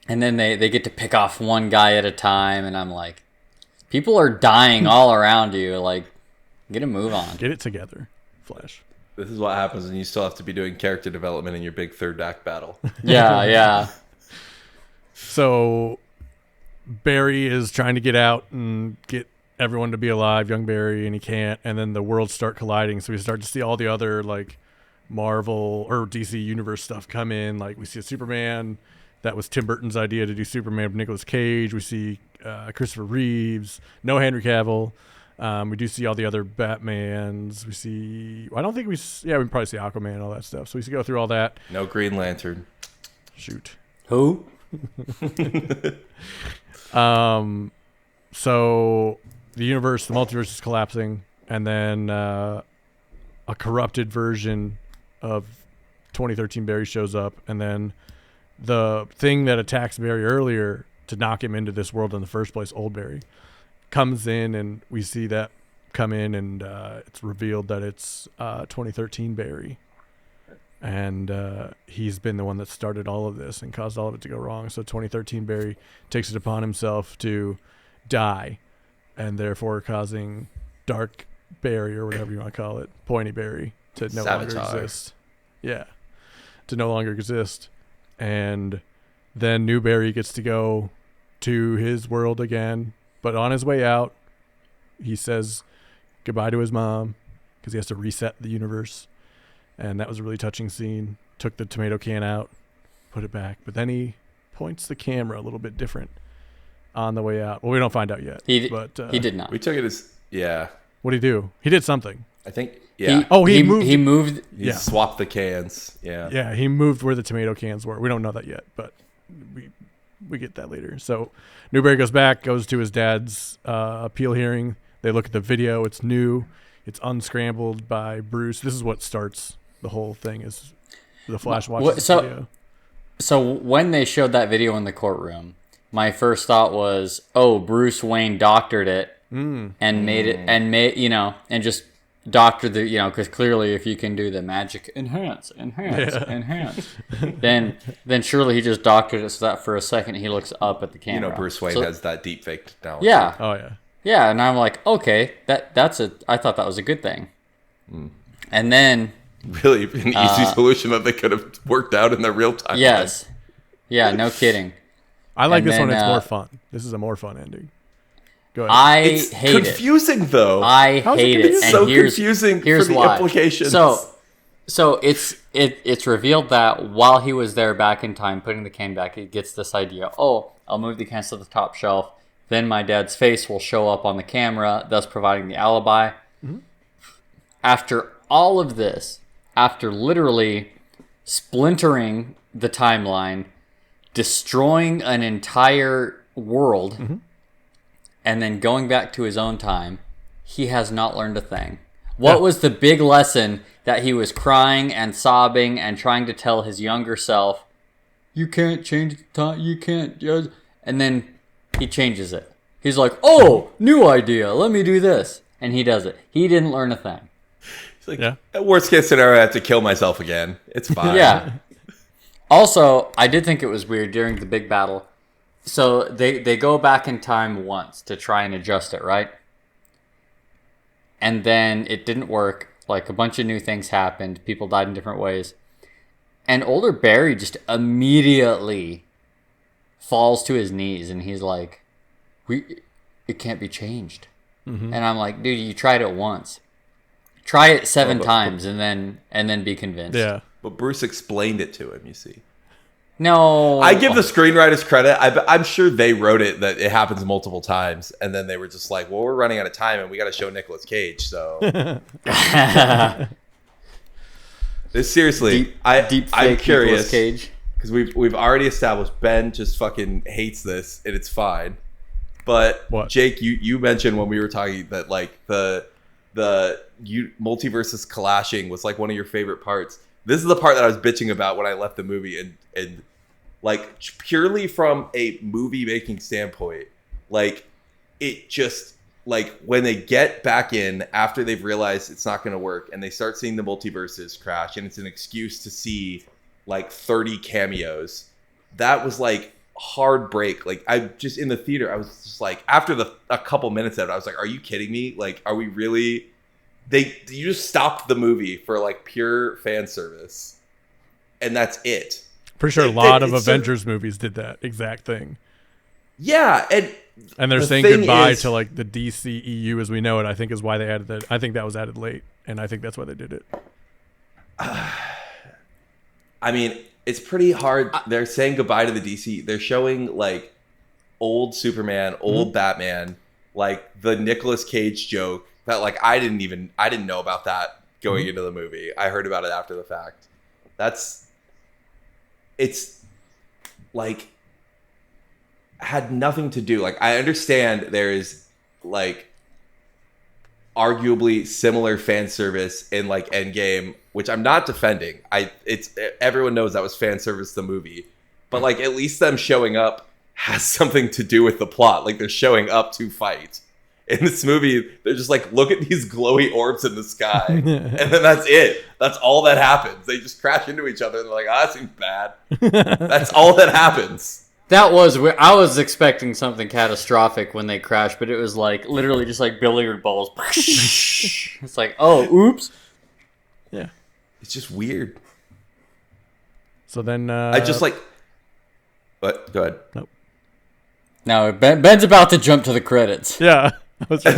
and then they get to pick off one guy at a time, and I'm like, people are dying all around you. Like, get a move on. Get it together, Flash. This is what happens when you still have to be doing character development in your big third act battle. Yeah. So Barry is trying to get out and get everyone to be alive, young Barry, and he can't. And then the worlds start colliding. So we start to see all the other like Marvel or DC Universe stuff come in. Like we see a Superman. That was Tim Burton's idea to do Superman with Nicolas Cage. We see Christopher Reeves. No Henry Cavill. We do see all the other Batmans. We see... I don't think we probably see Aquaman and all that stuff. So we go through all that. No Green Lantern. Shoot. Who? So the multiverse is collapsing. And then a corrupted version of 2013 Barry shows up. And then the thing that attacks Barry earlier to knock him into this world in the first place, Old Barry, comes in, and we see that come in, and it's revealed that it's 2013 Barry. and he's been the one that started all of this and caused all of it to go wrong. So 2013 Barry takes it upon himself to die, and therefore causing Dark Barry, or whatever you want to call it, Pointy Barry, to no longer exist. Yeah, to no longer exist. And then New Barry gets to go to his world again, but on his way out, he says goodbye to his mom because he has to reset the universe. And that was a really touching scene. Took the tomato can out, put it back, but then he points the camera a little bit different on the way out. Well, we don't find out yet. He did not. We took it as What did he do? He did something. I think yeah. He moved. He moved. He swapped the cans. Yeah. Yeah, he moved where the tomato cans were. We don't know that yet, but we get that later. So Newberry goes back, goes to his dad's appeal hearing. They look at the video. It's new. It's unscrambled by Bruce. This is what starts the whole thing. Is the Flash watches the video. So when they showed that video in the courtroom, my first thought was, "Oh, Bruce Wayne doctored it and made it and just doctored the because clearly if you can do the magic enhance, then surely he just doctored it so that for a second he looks up at the camera. Bruce Wayne has that deep fake technology. Yeah. Oh yeah. Yeah, and I'm like, okay, I thought that was a good thing. And then really an easy solution that they could have worked out in the real time. Yes. Yeah, no kidding. I like this one. It's more fun. This is a more fun ending. Go ahead. It's confusing though. I hate it. It's so confusing for the implications. So it's revealed that while he was there back in time, putting the can back, he gets this idea. Oh, I'll move the cans to the top shelf. Then my dad's face will show up on the camera, thus providing the alibi. Mm-hmm. After all of this, after literally splintering the timeline, destroying an entire world, and then going back to his own time, he has not learned a thing. What was the big lesson that he was crying and sobbing and trying to tell his younger self, you can't change the time, you can't judge, and then he changes it. He's like, oh, new idea, let me do this. And he does it. He didn't learn a thing. It's like, worst case scenario, I have to kill myself again. It's fine. Yeah. Also, I did think it was weird during the big battle. So they go back in time once to try and adjust it, right? And then it didn't work. Like a bunch of new things happened. People died in different ways. And older Barry just immediately falls to his knees and he's like, it can't be changed. And I'm like, dude, you tried it once. Try it 7 times and then be convinced. Yeah. But Bruce explained it to him, you see. No. I give the screenwriters credit. I'm sure they wrote it that it happens multiple times. And then they were just like, well, we're running out of time and we got to show Nicolas Cage. So seriously, I'm curious. Because we've already established Ben just fucking hates this and it's fine. But what? Jake, you mentioned when we were talking that like the multiverses clashing was like one of your favorite parts. This is the part that I was bitching about when I left the movie, and like purely from a movie making standpoint, like it just like when they get back in after they've realized it's not going to work and they start seeing the multiverses crash and it's an excuse to see like 30 cameos. That was like hard break. Like I just in the theater, I was just like after a couple minutes of it, I was like, are you kidding me? Like, are we really? You just stopped the movie for like pure fan service, and that's it. For sure, a lot of Avengers movies did that exact thing. Yeah, and they're saying goodbye to like the DCEU as we know it. I think is why they added that. I think that was added late, and I think that's why they did it. I mean, it's pretty hard. They're saying goodbye to the DC. They're showing like old Superman, old Batman, like the Nicolas Cage joke. That like I didn't know about that going into the movie. I heard about it after the fact. It's like had nothing to do. Like I understand there is like arguably similar fan service in like Endgame, which I'm not defending. Everyone knows that was fan service the movie. But like at least them showing up has something to do with the plot. Like they're showing up to fight. in this movie, they're just like, look at these glowy orbs in the sky. And then that's it. That's all that happens. They just crash into each other and they're like, that seems bad. That's all that happens. That was weird. I was expecting something catastrophic when they crashed, but it was like literally just like billiard balls. It's like, oh, oops. Yeah. It's just weird. So then... I just like... What? Go ahead. Nope. Now, Ben's about to jump to the credits. Yeah. So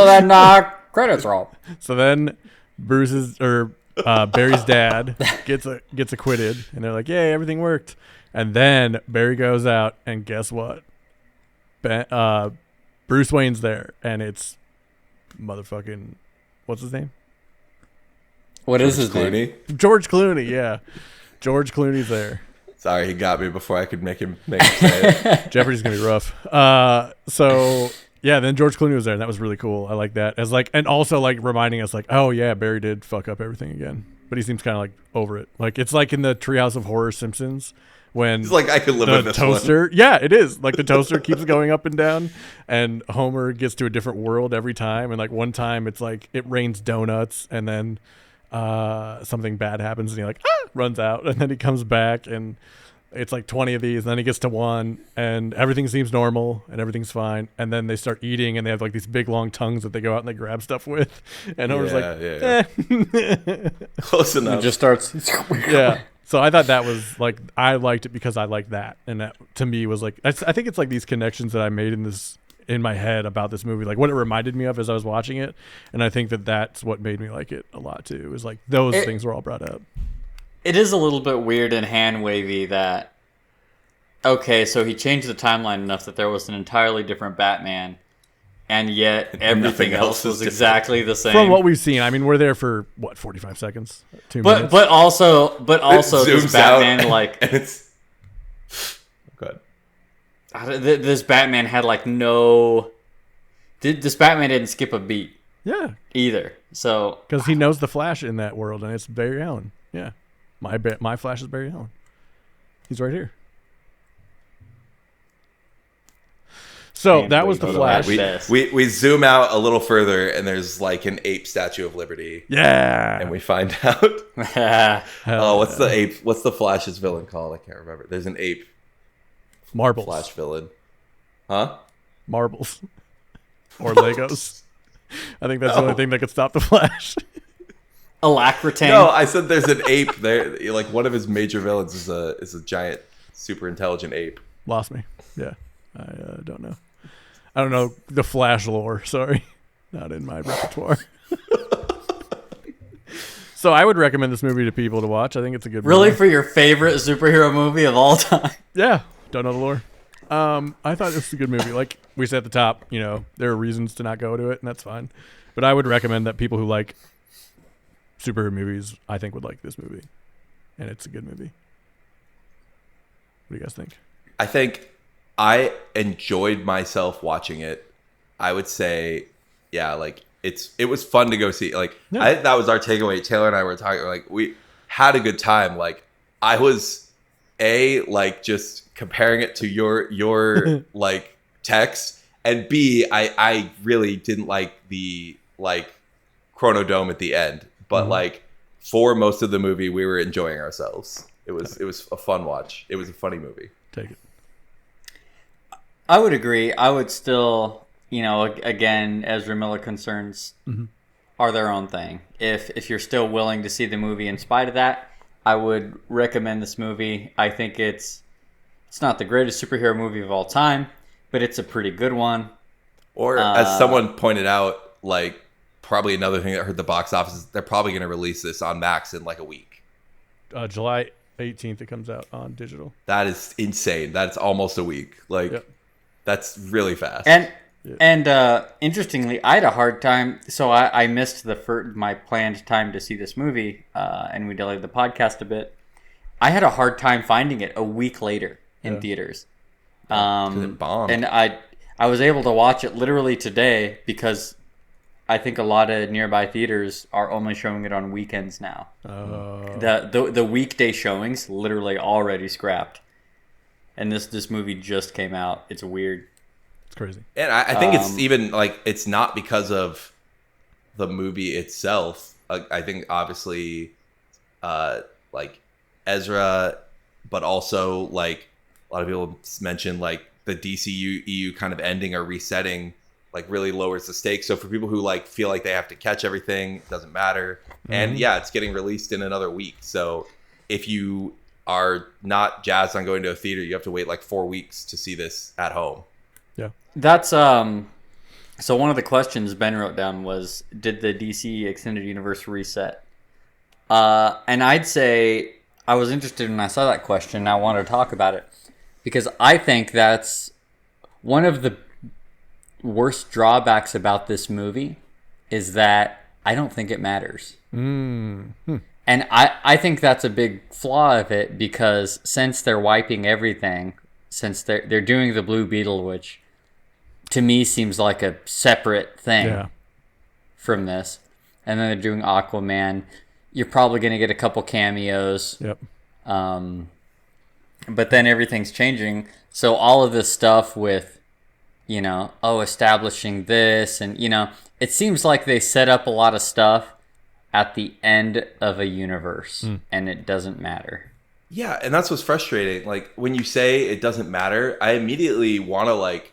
then credits roll. So then Barry's dad gets acquitted, and they're like, "Yay, everything worked." And then Barry goes out, and guess what? Bruce Wayne's there, and it's motherfucking what's his name? What is his name? George Clooney. Yeah, George Clooney's there. Sorry, he got me before I could make him say it. Jeopardy's gonna be rough. So yeah, then George Clooney was there, and that was really cool. I like that as like, and also like reminding us like, oh yeah, Barry did fuck up everything again, but he seems kind of like over it. Like it's like in the Treehouse of Horror Simpsons when He's like, I could live with this toaster. one. Yeah, it is like the toaster keeps going up and down, and Homer gets to a different world every time. And like one time it's like it rains donuts, and then something bad happens, and he like runs out, and then he comes back, and it's like 20 of these, and then he gets to one, and everything seems normal, and everything's fine, and then they start eating, and they have like these big long tongues that they go out and they grab stuff with, and Homer's Close enough. It just starts. Yeah. So I thought that was like, I liked it because I liked that, and that to me was like, I think it's like these connections that I made in my head about this movie, like what it reminded me of as I was watching it, and I think that's what made me like it a lot too. It was like those things were all brought up. It is a little bit weird and hand-wavy that, okay, so he changed the timeline enough that there was an entirely different Batman, and yet everything else was exactly the same. From what we've seen, I mean, we're there for, 45 seconds? 2 minutes? But also this Batman, like... And it's... Go ahead. This Batman had, like, no... This Batman didn't skip a beat. Yeah. Either, so... Because he knows the Flash in that world, and it's Barry Allen. Yeah. My Flash is Barry Allen. He's right here. So that was the Flash. We zoom out a little further, and there's like an ape Statue of Liberty. Yeah. And we find out. What's the ape? What's the Flash's villain called? I can't remember. There's an ape. Marbles. Flash villain. Huh? Marbles. Or Legos. I think that's the only thing that could stop the Flash. Alacritan. No, I said there's an ape there. Like one of his major villains is a giant, super intelligent ape. Lost me. Yeah, I don't know. I don't know the Flash lore. Sorry, not in my repertoire. So I would recommend this movie to people to watch. I think it's a good. Really, movie. for your favorite superhero movie of all time? Yeah, don't know the lore. I thought it was a good movie. Like we said at the top, there are reasons to not go to it, and that's fine. But I would recommend that people who like superhero movies, I think, would like this movie, and it's a good movie. What do you guys think? I think I enjoyed myself watching it. I would say, yeah, like it was fun to go see. Like I think that was our takeaway. Taylor and I were talking, like we had a good time. Like I was like just comparing it to your like text, and B, I really didn't like the like Chronodome at the end. But like for most of the movie, we were enjoying ourselves. It was a fun watch. It was a funny movie. Take it. I would agree. I would still, again, Ezra Miller concerns are their own thing. If you're still willing to see the movie in spite of that, I would recommend this movie. I think it's not the greatest superhero movie of all time, but it's a pretty good one. Or as someone pointed out, like probably another thing that hurt the box office is they're probably going to release this on Max in like a week. July 18th, it comes out on digital. That is insane. That's almost a week. Like that's really fast. And interestingly, I had a hard time. So I missed my planned time to see this movie, and we delayed the podcast a bit. I had a hard time finding it a week later in theaters. It bombed. And I was able to watch it literally today because I think a lot of nearby theaters are only showing it on weekends now. The weekday showings literally already scrapped, and this movie just came out. It's weird. It's crazy. And I think it's even like it's not because of the movie itself. I think obviously, like Ezra, but also like a lot of people mention like the DCEU kind of ending or resetting like really lowers the stakes. So for people who like feel like they have to catch everything, it doesn't matter. And yeah, it's getting released in another week. So if you are not jazzed on going to a theater, you have to wait like 4 weeks to see this at home. Yeah. That's so one of the questions Ben wrote down was, did the DC Extended Universe reset? And I'd say I was interested when I saw that question and I wanted to talk about it because I think that's one of the worst drawbacks about this movie is that I don't think it matters. And I think that's a big flaw of it because since they're wiping everything, since they're doing the Blue Beetle, which to me seems like a separate thing from this, and then they're doing Aquaman, you're probably going to get a couple cameos. Yep. But then everything's changing. So all of this stuff with, establishing this and, it seems like they set up a lot of stuff at the end of a universe and it doesn't matter. Yeah, and that's what's frustrating. Like when you say it doesn't matter, I immediately want to like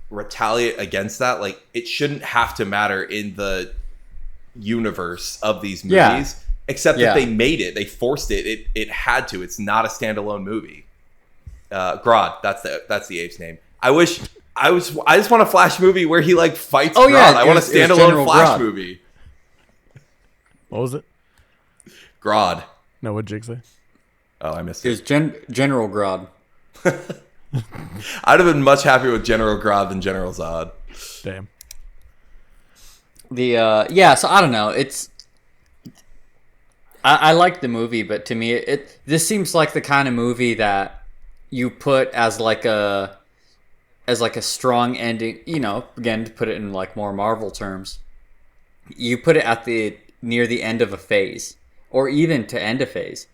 retaliate against that. Like it shouldn't have to matter in the universe of these movies, except that they made it. They forced it. It had to. It's not a standalone movie. Grodd, that's the ape's name. I just want a Flash movie where he like fights Grodd. Yeah, I want a standalone Flash movie. What was it? Grodd. No, what did Jake say? Oh, I missed It it. was General Grodd. I'd have been much happier with General Grodd than General Zod. Damn. So I don't know. I like the movie, but to me, this seems like the kind of movie that you put as like a strong ending. Again, to put it in like more Marvel terms, you put it at near the end of a phase, or even to end a phase.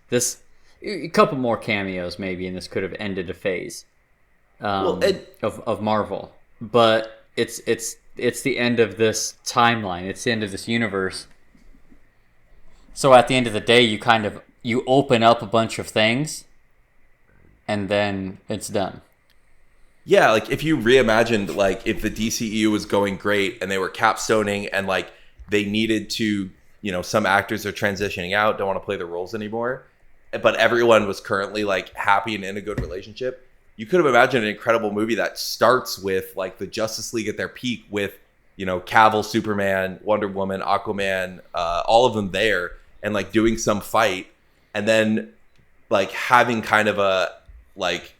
A couple more cameos maybe, and this could have ended a phase of Marvel. But it's the end of this timeline. It's the end of this universe. So at the end of the day, you open up a bunch of things, and then it's done. Yeah, like if you reimagined, like if the DCEU was going great and they were capstoning and like they needed to, some actors are transitioning out, don't want to play the roles anymore, but everyone was currently like happy and in a good relationship. You could have imagined an incredible movie that starts with like the Justice League at their peak with, Cavill, Superman, Wonder Woman, Aquaman, all of them there and like doing some fight and then like having kind of a like,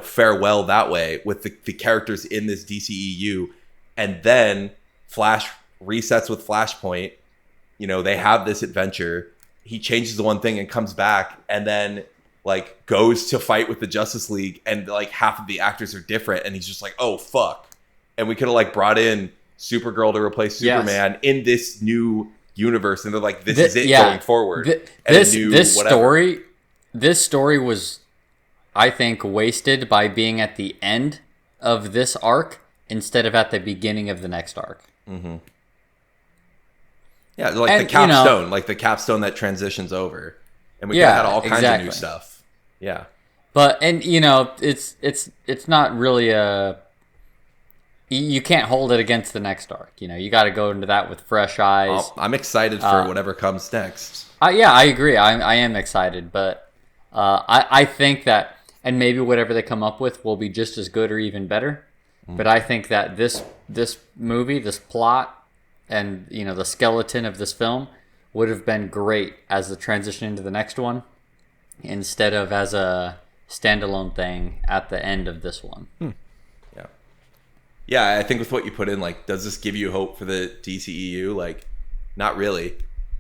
farewell that way with the characters in this DCEU. And then Flash resets with Flashpoint. They have this adventure. He changes the one thing and comes back and then like goes to fight with the Justice League and like half of the actors are different and he's just like, oh fuck. And we could have like brought in Supergirl to replace Superman in this new universe and they're like, this is it going forward. This story was, I think, wasted by being at the end of this arc instead of at the beginning of the next arc. Mm-hmm. Yeah, like the capstone, like the capstone that transitions over, and we could have had all kinds of new stuff. Yeah, but it's not really you can't hold it against the next arc. You got to go into that with fresh eyes. I'm excited for whatever comes next. I agree. I am excited, but I think that, and maybe whatever they come up with will be just as good or even better. But I think that this movie, this plot, and the skeleton of this film would have been great as the transition into the next one, instead of as a standalone thing at the end of this one. Yeah, I think with what you put in, like, does this give you hope for the DCEU? Like, not really.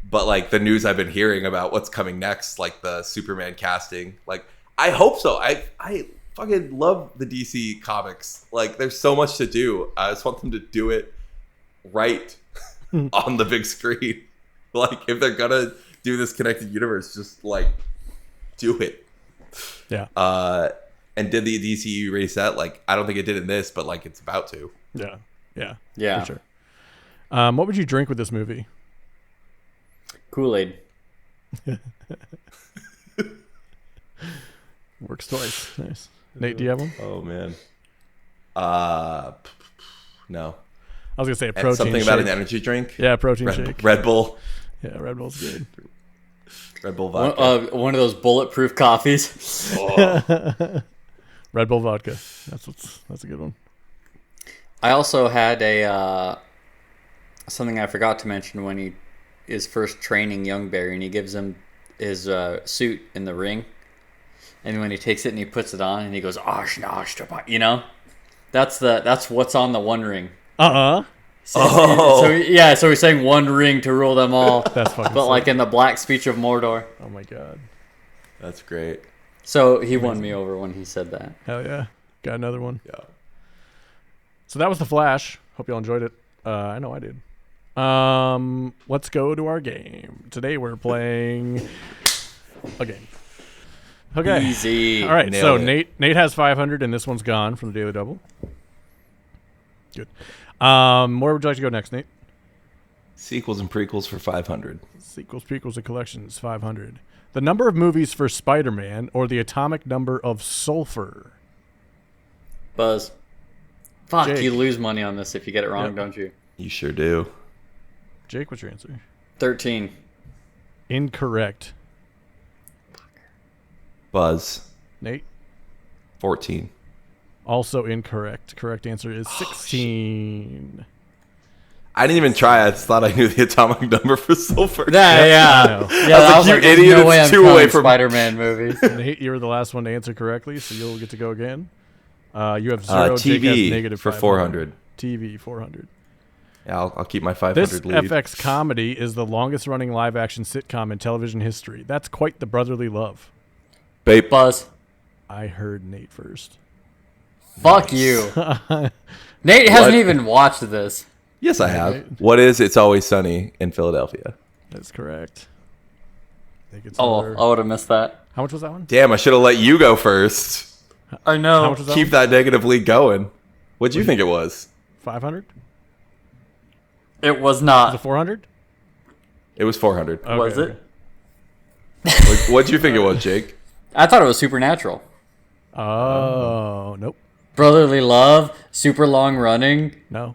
But like the news I've been hearing about what's coming next, like the Superman casting, like I hope so. I fucking love the DC comics. Like there's so much to do. I just want them to do it right on the big screen. Like if they're gonna do this connected universe, just like do it. Yeah. And did the DCEU reset? Like, I don't think it did in this, but like it's about to. Yeah. For sure. What would you drink with this movie? Kool-Aid. Works twice. Nice. Nate, do you have one? Oh man. No. I was gonna say a protein Something shake. about an energy drink. Yeah, protein shake. Red Bull. Yeah, Red Bull's good. Red Bull vodka. One of those bulletproof coffees. Red Bull vodka. That's a good one. I also had a something I forgot to mention when he is first training young Barry, and he gives him his suit in the ring, and when he takes it and he puts it on, and he goes, you know, that's what's on the One Ring. So he's saying one ring to rule them all. That's fucking but sick. like in the Black Speech of Mordor. Oh my god. That's great. So he won me over when he said that. Hell yeah. Got another one. Yeah. So that was The Flash. Hope y'all enjoyed it. I know I did. Let's go to our game. Today we're playing a game. Okay. Easy. All right. So Nailed it. Nate has 500, and this one's gone from the Daily Double. Good. Where would you like to go next, Nate? Sequels and prequels for 500. Sequels, prequels, and collections, 500. The number of movies for Spider-Man or the atomic number of sulfur? Buzz. Fuck, Jake. you lose money on this if you get it wrong, Yep. don't you? You sure do. Jake, what's your answer? 13. Incorrect. Buzz. Nate? 14. Also incorrect. Correct answer is 16. I didn't even try. I just thought I knew the atomic number for sulfur. Yeah. know. Yeah, I was that like, there's you idiot, no way it's I'm two away counting from- Spider-Man movies. Nate, you were the last one to answer correctly, so you'll get to go again. You have 0. Jake has TV negative for 500. 400. TV, 400. Yeah, I'll keep my 500 This lead. FX comedy is the longest-running live-action sitcom in television history. That's quite the brotherly love. Babe. Buzz. I heard Nate first. Fuck you. Nate hasn't What? even watched this. Yes, I Right. have. What is It's Always Sunny in Philadelphia? That's correct. I think it's Oh, another- I would have missed that. How much was that one? Damn, I should have let you go first. I know. How much was that Keep one? that negative lead going. What'd you think it was? 500? It was Was it not. 400? It was 400. Okay, Was okay. it? What'd you think it was, Jake? I thought it was Supernatural. Oh, nope. Brotherly love, super long running. No.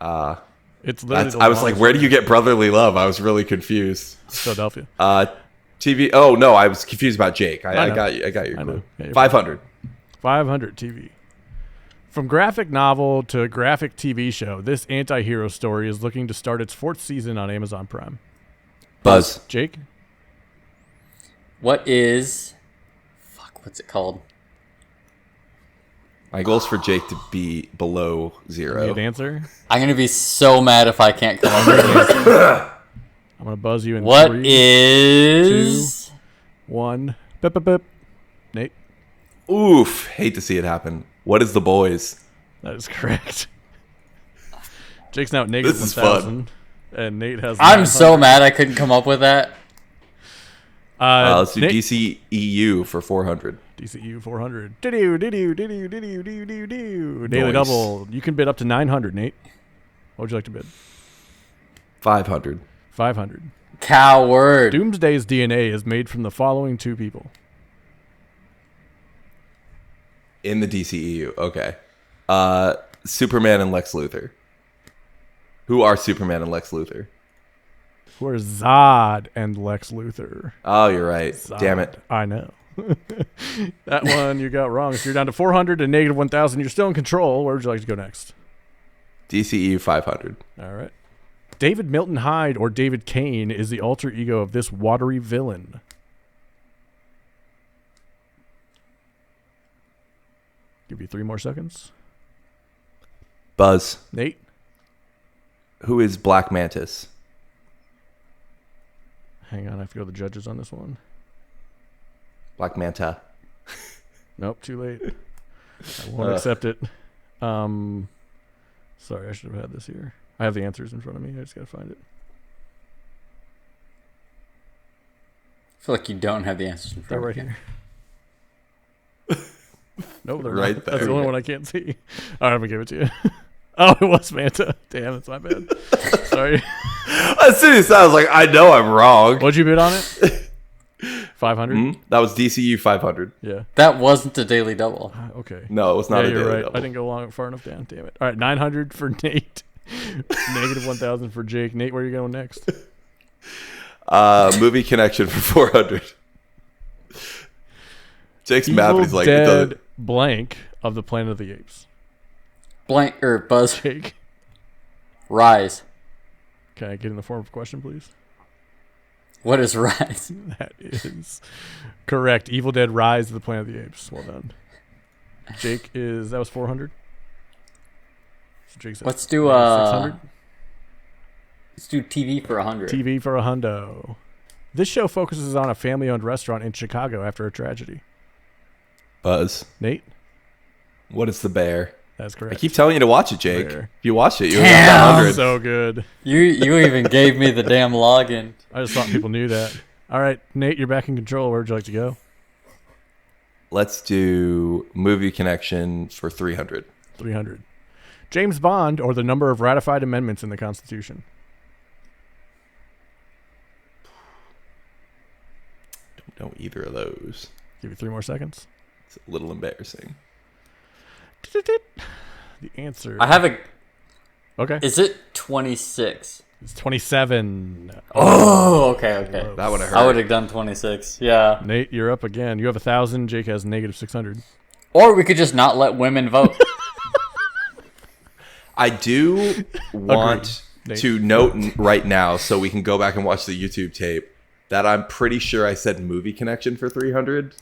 Uh, It's literally that's, the I was like, longest- where do you get brotherly love? I was really confused. Philadelphia. TV. Oh no, I was confused about Jake. I know. got you. I got your I know. clue. Yeah, you're 500. 500 TV. From graphic novel to graphic TV show, this anti-hero story is looking to start its 4th season on Amazon Prime. Buzz. Jake? What is... Fuck, what's it called? My goal is for Jake to be below Need 0. an answer? I'm going to be so mad if I can't come up with an answer. I'm going to buzz you in What 3, is... 1. Bip, bip, bip. Nate? Oof. Hate to see it happen. What is The Boys? That is correct. Jake's now at negative This is 1,000. And Nate has... I'm 900. so mad I couldn't come up with that. Let's do Nate- DCEU for 400. DCEU 400. Daily Nice. double. You can bid up to 900, Nate. What would you like to bid? 500. 500. Coward. Doomsday's DNA is made from the following 2 people. In the DCEU. Okay. Superman and Lex Luthor. Who are Superman and Lex Luthor? Who are Zod and Lex Luthor? Oh, you're right. Zod. Damn it. I know. That one you got wrong. So you're down to 400 and negative 1,000. You're still in control. Where would you like to go next? DCEU 500. All right. David Milton Hyde or David Kane is the alter ego of this watery villain. Give you 3 more seconds. Buzz. Nate? Who is Black Mantis? Hang on. I have to go to the judges on this one. Black Manta. Nope, too late. I won't accept it. Sorry, I should have had this here. I have the answers in front of me. I just got to find it. I feel like you don't have the answers in They're front right of you. here. No, they're Right not. there. That's the only one I can't see. All right, I'm gonna give it to you. Oh, it was Manta. Damn, that's my bad. Sorry. As soon as I was like, I know I'm wrong. What'd you bid on it? 500. That was DCU 500. Yeah. That wasn't a daily double. Okay. No, it was not Yeah, a you're daily right. double. I didn't go long far enough down. Damn it. All right, 900 for Nate. Negative 1,000 for Jake. Nate, where are you going next? Movie connection for 400. Jake's mad, but he's like, it Dead doesn't. blank of the Planet of the Apes. Blank or Buzz. Jake, Rise. can I get in the form of a question, please? What is Rise? That is correct. Evil Dead Rise of the Planet of the Apes. Well done. Jake that was 400. So Jake's at Let's do 600. Let's do TV for 100. TV for a hundo. This show focuses on a family-owned restaurant in Chicago after a tragedy. Buzz. Nate, What is the bear? that's I correct. keep telling you to watch it, Jake. Bear. If you watch it, you'll Damn. have 100. So good. You even gave me the damn login. I just thought people knew that. All right, Nate, you're back in control. Where would you like to go? Let's do movie connection for 300. 300. James Bond, or the number of ratified amendments in the Constitution. Don't know either of those. Give you 3 more seconds. It's a little embarrassing. The answer. I have a. Okay. Is it 26? It's 27. Oh, okay. That would have I would hurt. have done 26. Yeah. Nate, you're up again. You have 1,000. Jake has negative 600. Or we could just not let women vote. I do want Nate. to note right now, so we can go back and watch the YouTube tape, that I'm pretty sure I said movie connection for 300,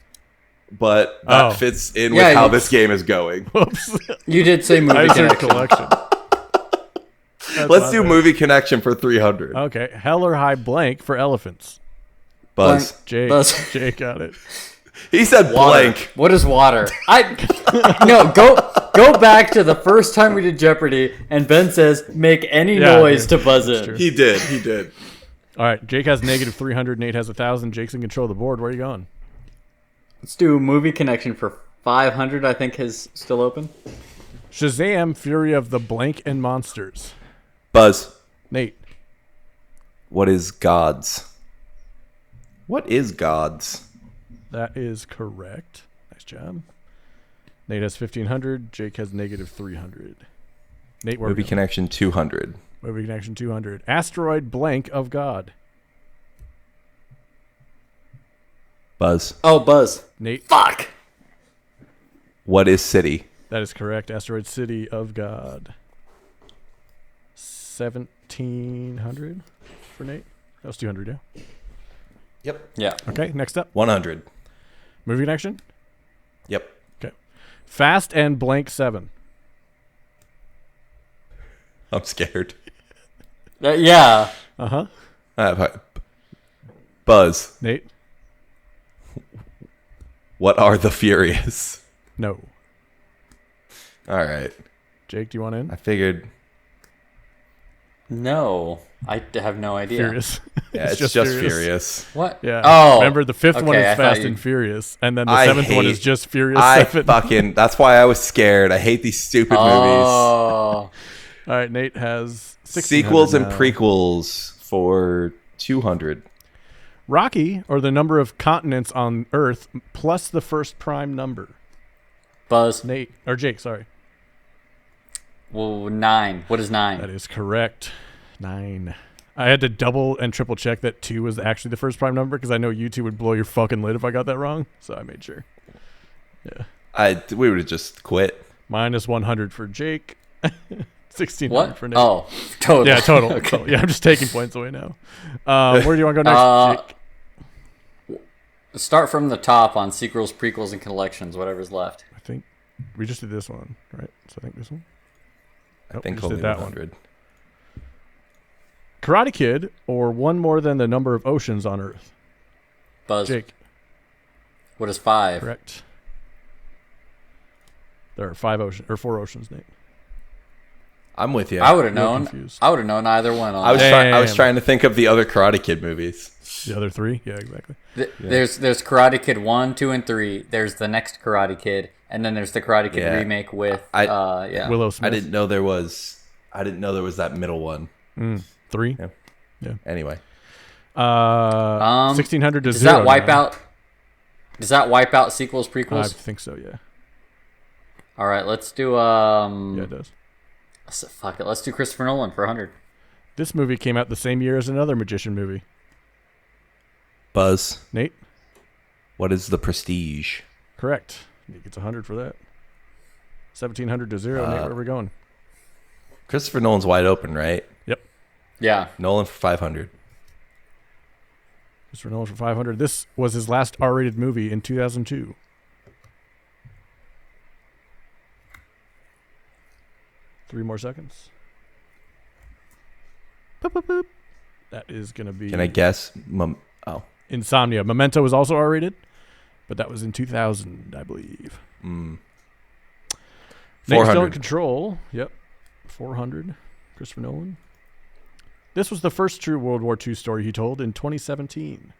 but that fits in with how this game is going. Whoops. You did say movie I said connection. collection. That's Let's my do bad. movie connection for 300. Okay. Hell or high blank for elephants. Buzz. Jake. Buzz. Jake got it. He said Water. blank. What is water? No, go back to the first time we did Jeopardy, and Ben says make any Yeah, noise dude. to buzz That's in. true. He did. All right. Jake has negative 300. Nate has 1,000. Jake's in control of the board. Where are you going? Let's do movie connection for 500. I think is still open. Shazam! Fury of the Blank and Monsters. Buzz. Nate. What is gods? What is gods? That is correct. Nice job. Nate has 1,500. Jake has negative 300. Nate, where are we Movie going? connection 200. Movie connection 200. Asteroid blank of God. Buzz. Oh, buzz. Nate. Fuck. What is city? That is correct. Asteroid City of God. 1,700 for Nate. That was 200, yeah. Yep. Yeah. Okay, next up. 100. Movie connection. Yep. Okay. Fast and blank 7. I'm scared. Yeah. Uh-huh. Buzz. Nate. What are the Furious? No. All right. Jake, do you want in? I figured. No, I have no idea. Furious. Yeah, it's just Furious. What? Yeah. Oh. Remember, the 5th one okay, I is thought Fast you- and Furious, and then the I 7th one hate- is just Furious I 7. fucking. That's why I was scared. I hate these stupid movies. Oh. All right, Nate has 1,600 Sequels and now. prequels for 200. Rocky, or the number of continents on Earth plus the first prime number. Buzz. Nate or Jake, sorry. Well, 9. What is 9? That is correct. 9. I had to double and triple check that 2 was actually the first prime number because I know YouTube would blow your fucking lid if I got that wrong. So I made sure. Yeah. We would have just quit. Minus 100 for Jake. 1,600 What? for Nate. Oh, total. Yeah, total. Okay. Total. Yeah, I'm just taking points away now. Where do you want to go next, Jake? Start from the top on sequels, prequels, and collections, whatever's left. I think we just did this one, right? So I think this one. I Nope, think we just only did that 100. one. Karate Kid, or one more than the number of oceans on Earth. Buzz. Jake, What is 5? correct. There are 4 oceans, Nate. I'm with you. I would have Real known. confused. I would have known either one. On I was Damn. trying to think of the other Karate Kid movies. The other three? Yeah, exactly. There's Karate Kid 1, 2, and 3. There's the next Karate Kid, and then there's the Karate Kid Yeah. remake with Willow Smith. I didn't know there was that middle one. 3? Yeah. Anyway, 1600 to Does 0. that wipe now. out? Does that wipe out sequels, I prequels? think so, yeah. All right, let's do Yeah, it does. fuck it. Let's do Christopher Nolan for 100. This movie came out the same year as another magician movie. Buzz. Nate? What is The Prestige? Correct. Nate gets 100 for that. 1700 to 0. Nate, where are we going? Christopher Nolan's wide open, right? Yep. Yeah. Nolan for 500. Christopher Nolan for 500. This was his last R-rated movie in 2002. Three more seconds. Boop, boop, boop. That is going to be... Can I guess? Insomnia. Memento was also R-rated, but that was in 2000, I believe. Nate's still in 400. control. Yep. 400. Christopher Nolan. This was the first true World War II story he told in 2017.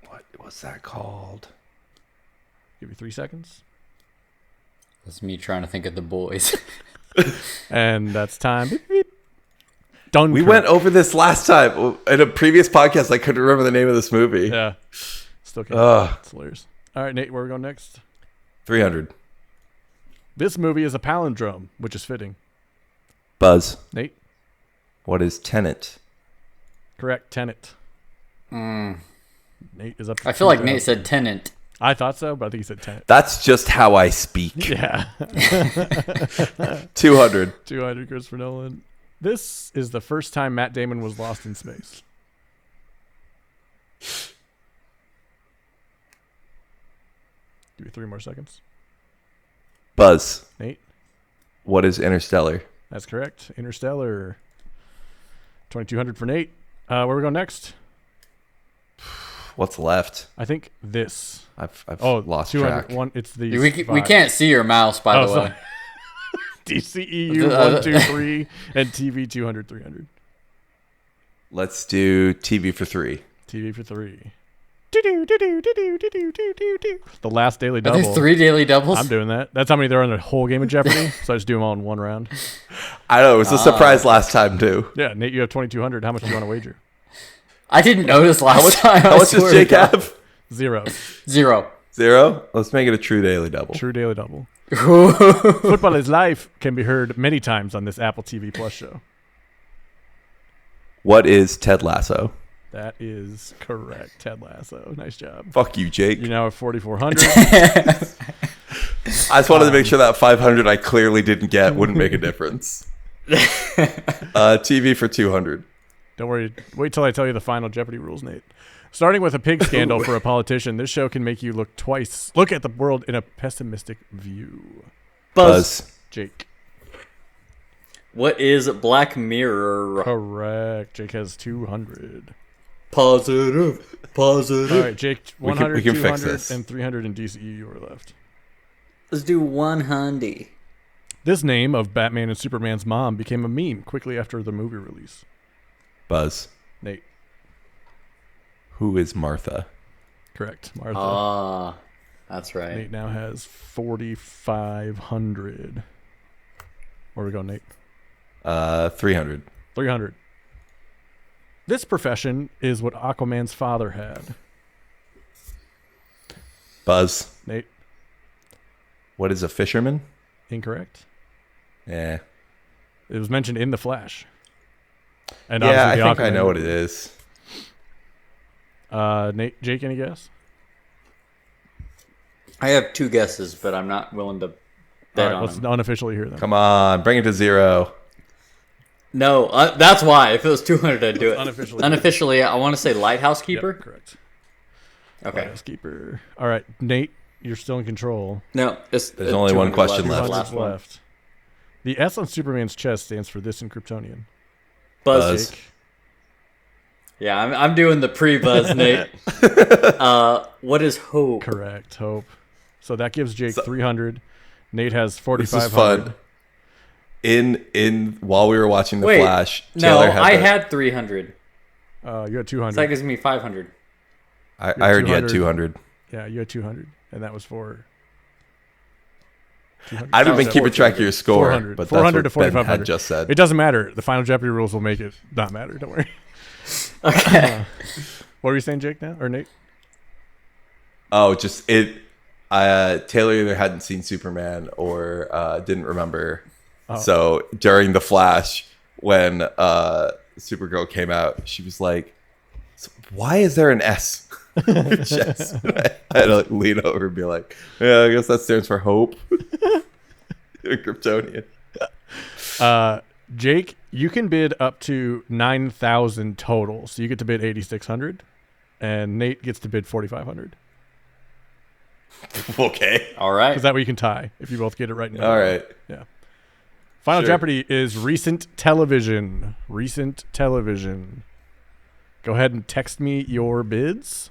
What was that called? Give you 3 seconds. That's me trying to think of The Boys. And that's time. Beep, beep. Dunkirk. We went over this last time in a previous podcast. I couldn't remember the name of this movie. Yeah. Still can't. Ugh. It's hilarious. All right, Nate, where are we going next? 300. This movie is a palindrome, which is fitting. Buzz. Nate? What is Tenet? Correct. Tenet. Mm. Nate is up to I feel like 2,000. Nate said Tenant. I thought so, but I think he said Tenet. That's just how I speak. Yeah. 200. 200, Christopher Nolan. This is the first time Matt Damon was lost in space. Give you 3 more seconds. Buzz. Nate? What is Interstellar? That's correct. Interstellar. 2,200 for Nate. Where we go next? What's left? I think this. I've lost lost track. One, it's the We can't see your mouse, by the way. sorry. DCEU 1, 2, 3, and TV 200, 300. Let's do TV for 3. TV for 3. The last daily Are double. there 3 daily doubles? I'm doing that. That's how many there are in the whole game of Jeopardy. So I just do them all in one round. I know, it was a surprise last time, too. Yeah, Nate, you have 2,200. How much do you want to wager? I didn't notice last time. How much does Jake have? 0. 0. 0? Let's make it a true daily double. True daily double. Football is Life can be heard many times on this Apple TV Plus show. What is Ted Lasso? That is correct. Ted Lasso. Nice job. Fuck you, Jake. You now have 4,400. I just wanted to make sure that 500 I clearly didn't get wouldn't make a difference. TV for 200. Don't worry. Wait till I tell you the final Jeopardy rules, Nate. Starting with a pig scandal for a politician, this show can make you look at the world in a pessimistic view. Buzz. Jake. What is Black Mirror? Correct. Jake has 200. Positive. All right, Jake, 100, we can fix 200, this. and 300 in DCEU are left. Let's do 100. This name of Batman and Superman's mom became a meme quickly after the movie release. Buzz. Nate. Who is Martha? Correct. Martha. Ah, that's right. Nate now has 4,500. Where we go, Nate? 300. 300. This profession is what Aquaman's father had. Buzz. Nate. What is a fisherman? Incorrect. Yeah. It was mentioned in The Flash. And Yeah, I obviously the think I Aquaman know what it movie. is. Nate, Jake, any guess? I have 2 guesses, but I'm not willing to bet All right, on let's them. unofficially hear them. Come on, bring it to 0. No, that's why. If it was 200, I'd do it. Unofficially. Unofficially, I want to say Lighthouse Keeper. Yep, correct. Okay. Housekeeper. All right, Nate, you're still in control. No, There's only one question left. 200 Last one. left. The S on Superman's chest stands for this in Kryptonian. Buzz. Jake. Yeah, I'm doing the pre-buzz, Nate. What is hope? Correct. Hope. So that gives Jake 300. Nate has This is 4,500. fun. In while we were watching The Wait, Flash, no, Taylor I the- had 300. You had 200. So that gives me 500. I heard you had 200. Yeah, you had 200, and that was for. 200. I haven't That been was keeping track of your score, 400. but 400 to that's what Ben 4,500. had just said. It doesn't matter. The Final Jeopardy rules will make it not matter. Don't worry. Okay. What were you saying, Jake? Now or Nate? Oh, just it. Taylor either hadn't seen Superman or didn't remember. Oh. So during The Flash, when Supergirl came out, she was like, "Why is there an S?" in her chest? I had to lean over and be like, "Yeah, I guess that stands for hope." You're Kryptonian. Jake, you can bid up to 9,000 total, so you get to bid 8,600, and Nate gets to bid 4,500. Okay. All right. Because that way you can tie if you both get it right now. All right. Yeah. Final Sure. Jeopardy is recent television. Recent television. Go ahead and text me your bids.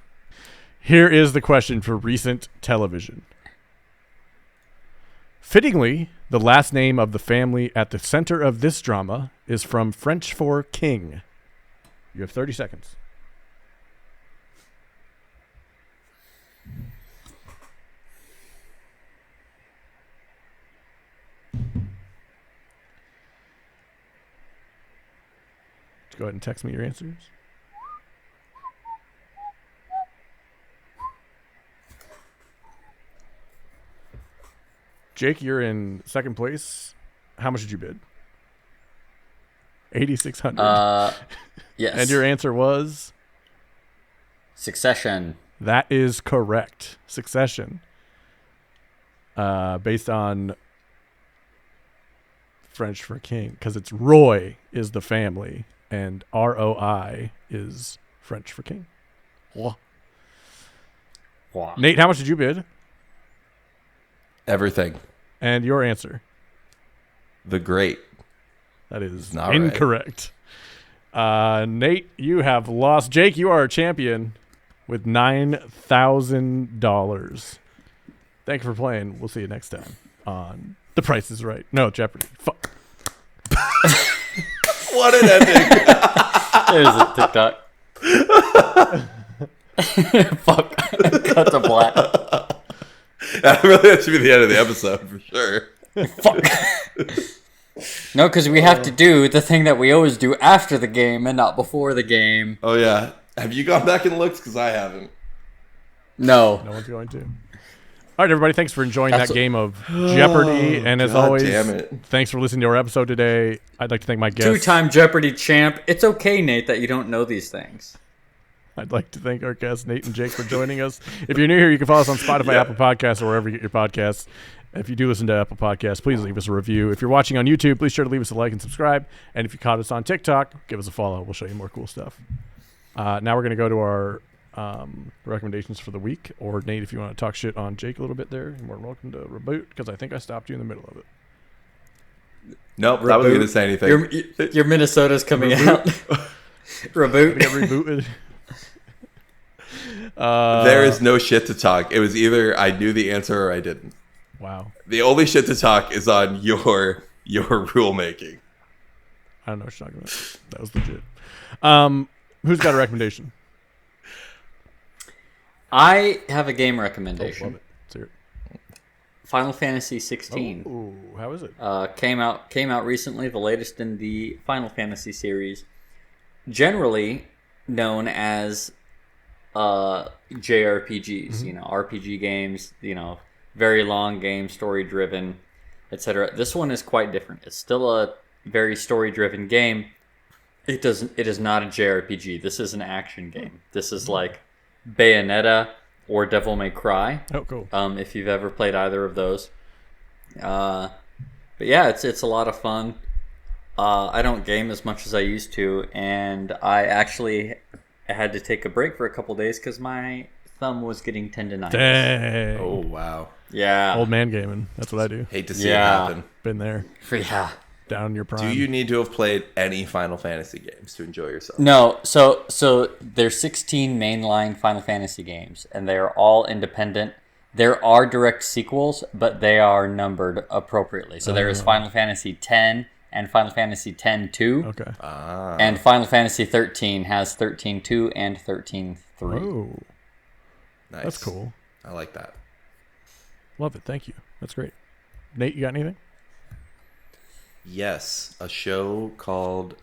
Here is the question for recent television. Fittingly, the last name of the family at the center of this drama is from French for king. You have 30 seconds. Go ahead and text me your answers. Jake, you're in second place. How much did you bid? 8,600. Yes. And your answer was? Succession. That is correct. Succession. Based on French for king, because it's Roy is the family, and ROI is French for king. Whoa. Wow. Nate, how much did you bid? Everything. And your answer? The Great. That is Not right. incorrect. Nate, you have lost. Jake, you are a champion with $9,000. Thank you for playing. We'll see you next time on The Price is Right. No, Jeopardy. Fuck. What an ending. There's a TikTok. Fuck. Cut to black. That should be the end of the episode for sure. Fuck. No, because we have to do the thing that we always do after the game and not before the game. Oh yeah. Have you gone back and looked? Because I haven't. No. No one's going to. All right, everybody. Thanks for enjoying That's that game of Jeopardy. And as God always, damn it. thanks for listening to our episode today. I'd like to thank my guests. Two-time Jeopardy champ. It's okay, Nate, that you don't know these things. I'd like to thank our guests, Nate and Jake, for joining us. If you're new here, you can follow us on Spotify, Yeah. Apple Podcasts, or wherever you get your podcasts. If you do listen to Apple Podcasts, please leave us a review. If you're watching on YouTube, please sure to leave us a like and subscribe. And if you caught us on TikTok, give us a follow. We'll show you more cool stuff. Now we're going to go to our recommendations for the week. Or, Nate, if you want to talk shit on Jake a little bit there, you're more than welcome to reboot, because I think I stopped you in the middle of it. Nope, I wasn't going to say anything. Your Minnesota's coming out. Reboot. Get rebooted. There is no shit to talk. It was either I knew the answer or I didn't. Wow. The only shit to talk is on your rule making. I don't know what you're talking about. That was legit. Who's got a recommendation? I have a game Oh, recommendation. love it. Let's hear it. Final Fantasy 16. Oh, how is it? Came out recently, the latest in the Final Fantasy series, generally known as JRPGs. You know, RPG games. You know, very long game, story driven, etc. This one is quite different. It's still a very story driven game. It is not a JRPG. This is an action game. This is like Bayonetta or Devil May Cry. Oh, cool. If you've ever played either of those. But yeah, it's a lot of fun. I don't game as much as I used to, and I actually had to take a break for a couple days because my thumb was getting tendonitis. Dang. Oh wow. Yeah. Old man gaming. That's what I do. Hate to see Yeah. it happen. Been there. Yeah. Down in your prime. Do you need to have played any Final Fantasy games to enjoy yourself? No, so there's 16 mainline Final Fantasy games, and they are all independent. There are direct sequels, but they are numbered appropriately. So there is Final Fantasy X and Final Fantasy X-2. Okay. And Final Fantasy 13 has 13-2 and 13-3. Oh, Nice. that's cool. I like that. Love it. Thank you. That's great. Nate, you got anything? Yes, a show called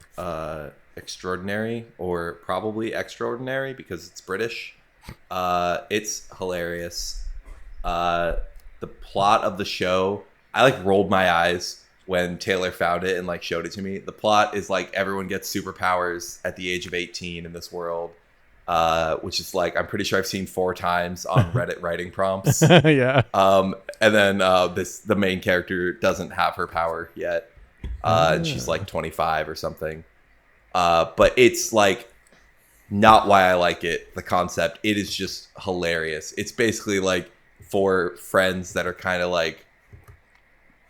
Extraordinary, or probably Extraordinary because it's British. It's hilarious. The plot of the show, I like rolled my eyes when Taylor found it and like showed it to me. The plot is like everyone gets superpowers at the age of 18 in this world, which is like I'm pretty sure I've seen 4 times on Reddit writing prompts. Yeah. And then the main character doesn't have her power yet, and she's like 25 or something. But it's like not why I like it. The concept, it is just hilarious. It's basically like 4 friends that are kind of like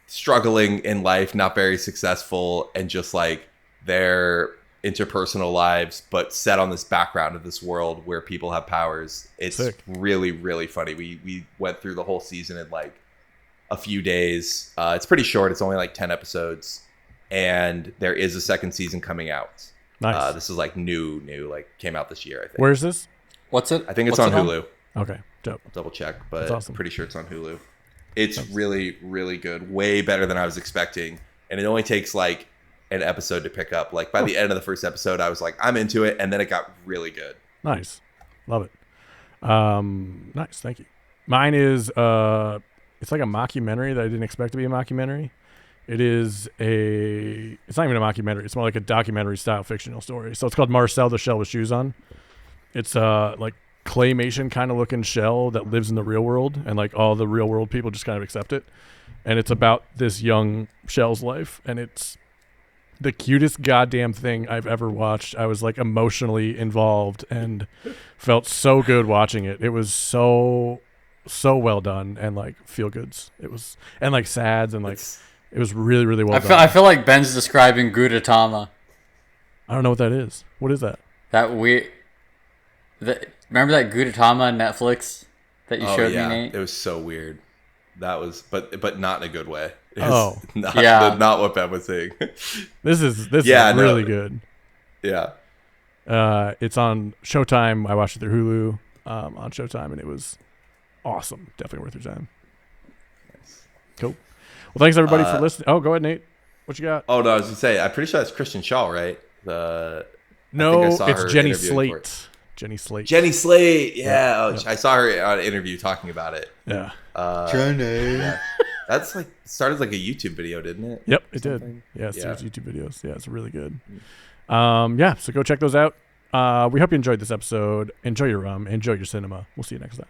struggling in life, not very successful, and just like their interpersonal lives, but set on this background of this world where people have powers. It's Sick. really, really funny. We went through the whole season in like a few days. It's pretty short. It's only like 10 episodes, and there is a second season coming out. Nice. This is like new, like came out this year, I think. Where's this? What's it? I think it's What's on it Hulu. Okay. Dope. I'll double check, but That's awesome. I'm pretty sure it's on Hulu. It's really, really good. Way better than I was expecting. And it only takes like an episode to pick up. Like by the end of the first episode, I was like, I'm into it. And then it got really good. Nice. Love it. Nice. Thank you. Mine is it's like a mockumentary that I didn't expect to be a mockumentary. It's not even a mockumentary. It's more like a documentary style fictional story. So it's called Marcel the Shell with Shoes On. It's like claymation kind of looking shell that lives in the real world, and like all the real world people just kind of accept it. And it's about this young shell's life, and it's the cutest goddamn thing I've ever watched. I was like emotionally involved and felt so good watching it. It was so well done, and like feel goods. It was, and like sads, and like it was really, really well done. I feel like Ben's describing Gudetama. I don't know what that is. What is that? Remember that Gudetama on Netflix that you showed me, Nate? It was so weird. That was, but not in a good way. Not what Ben was saying. This is really good. Yeah. It's on Showtime. I watched it through Hulu on Showtime, and it was awesome. Definitely worth your time. Nice. Cool. Well, thanks everybody for listening. Oh, go ahead, Nate. What you got? Oh no, I was gonna say, I'm pretty sure that's Kristen Shaw, right? No, it's Jenny Slate. Jenny Slate. Yeah. I saw her on an interview talking about it. Yeah. Jenny. Yeah. That's like started like a YouTube video, didn't it? Yep, it did. Yeah, it's YouTube videos. Yeah, it's really good. So go check those out. We hope you enjoyed this episode. Enjoy your rum. Enjoy your cinema. We'll see you next time.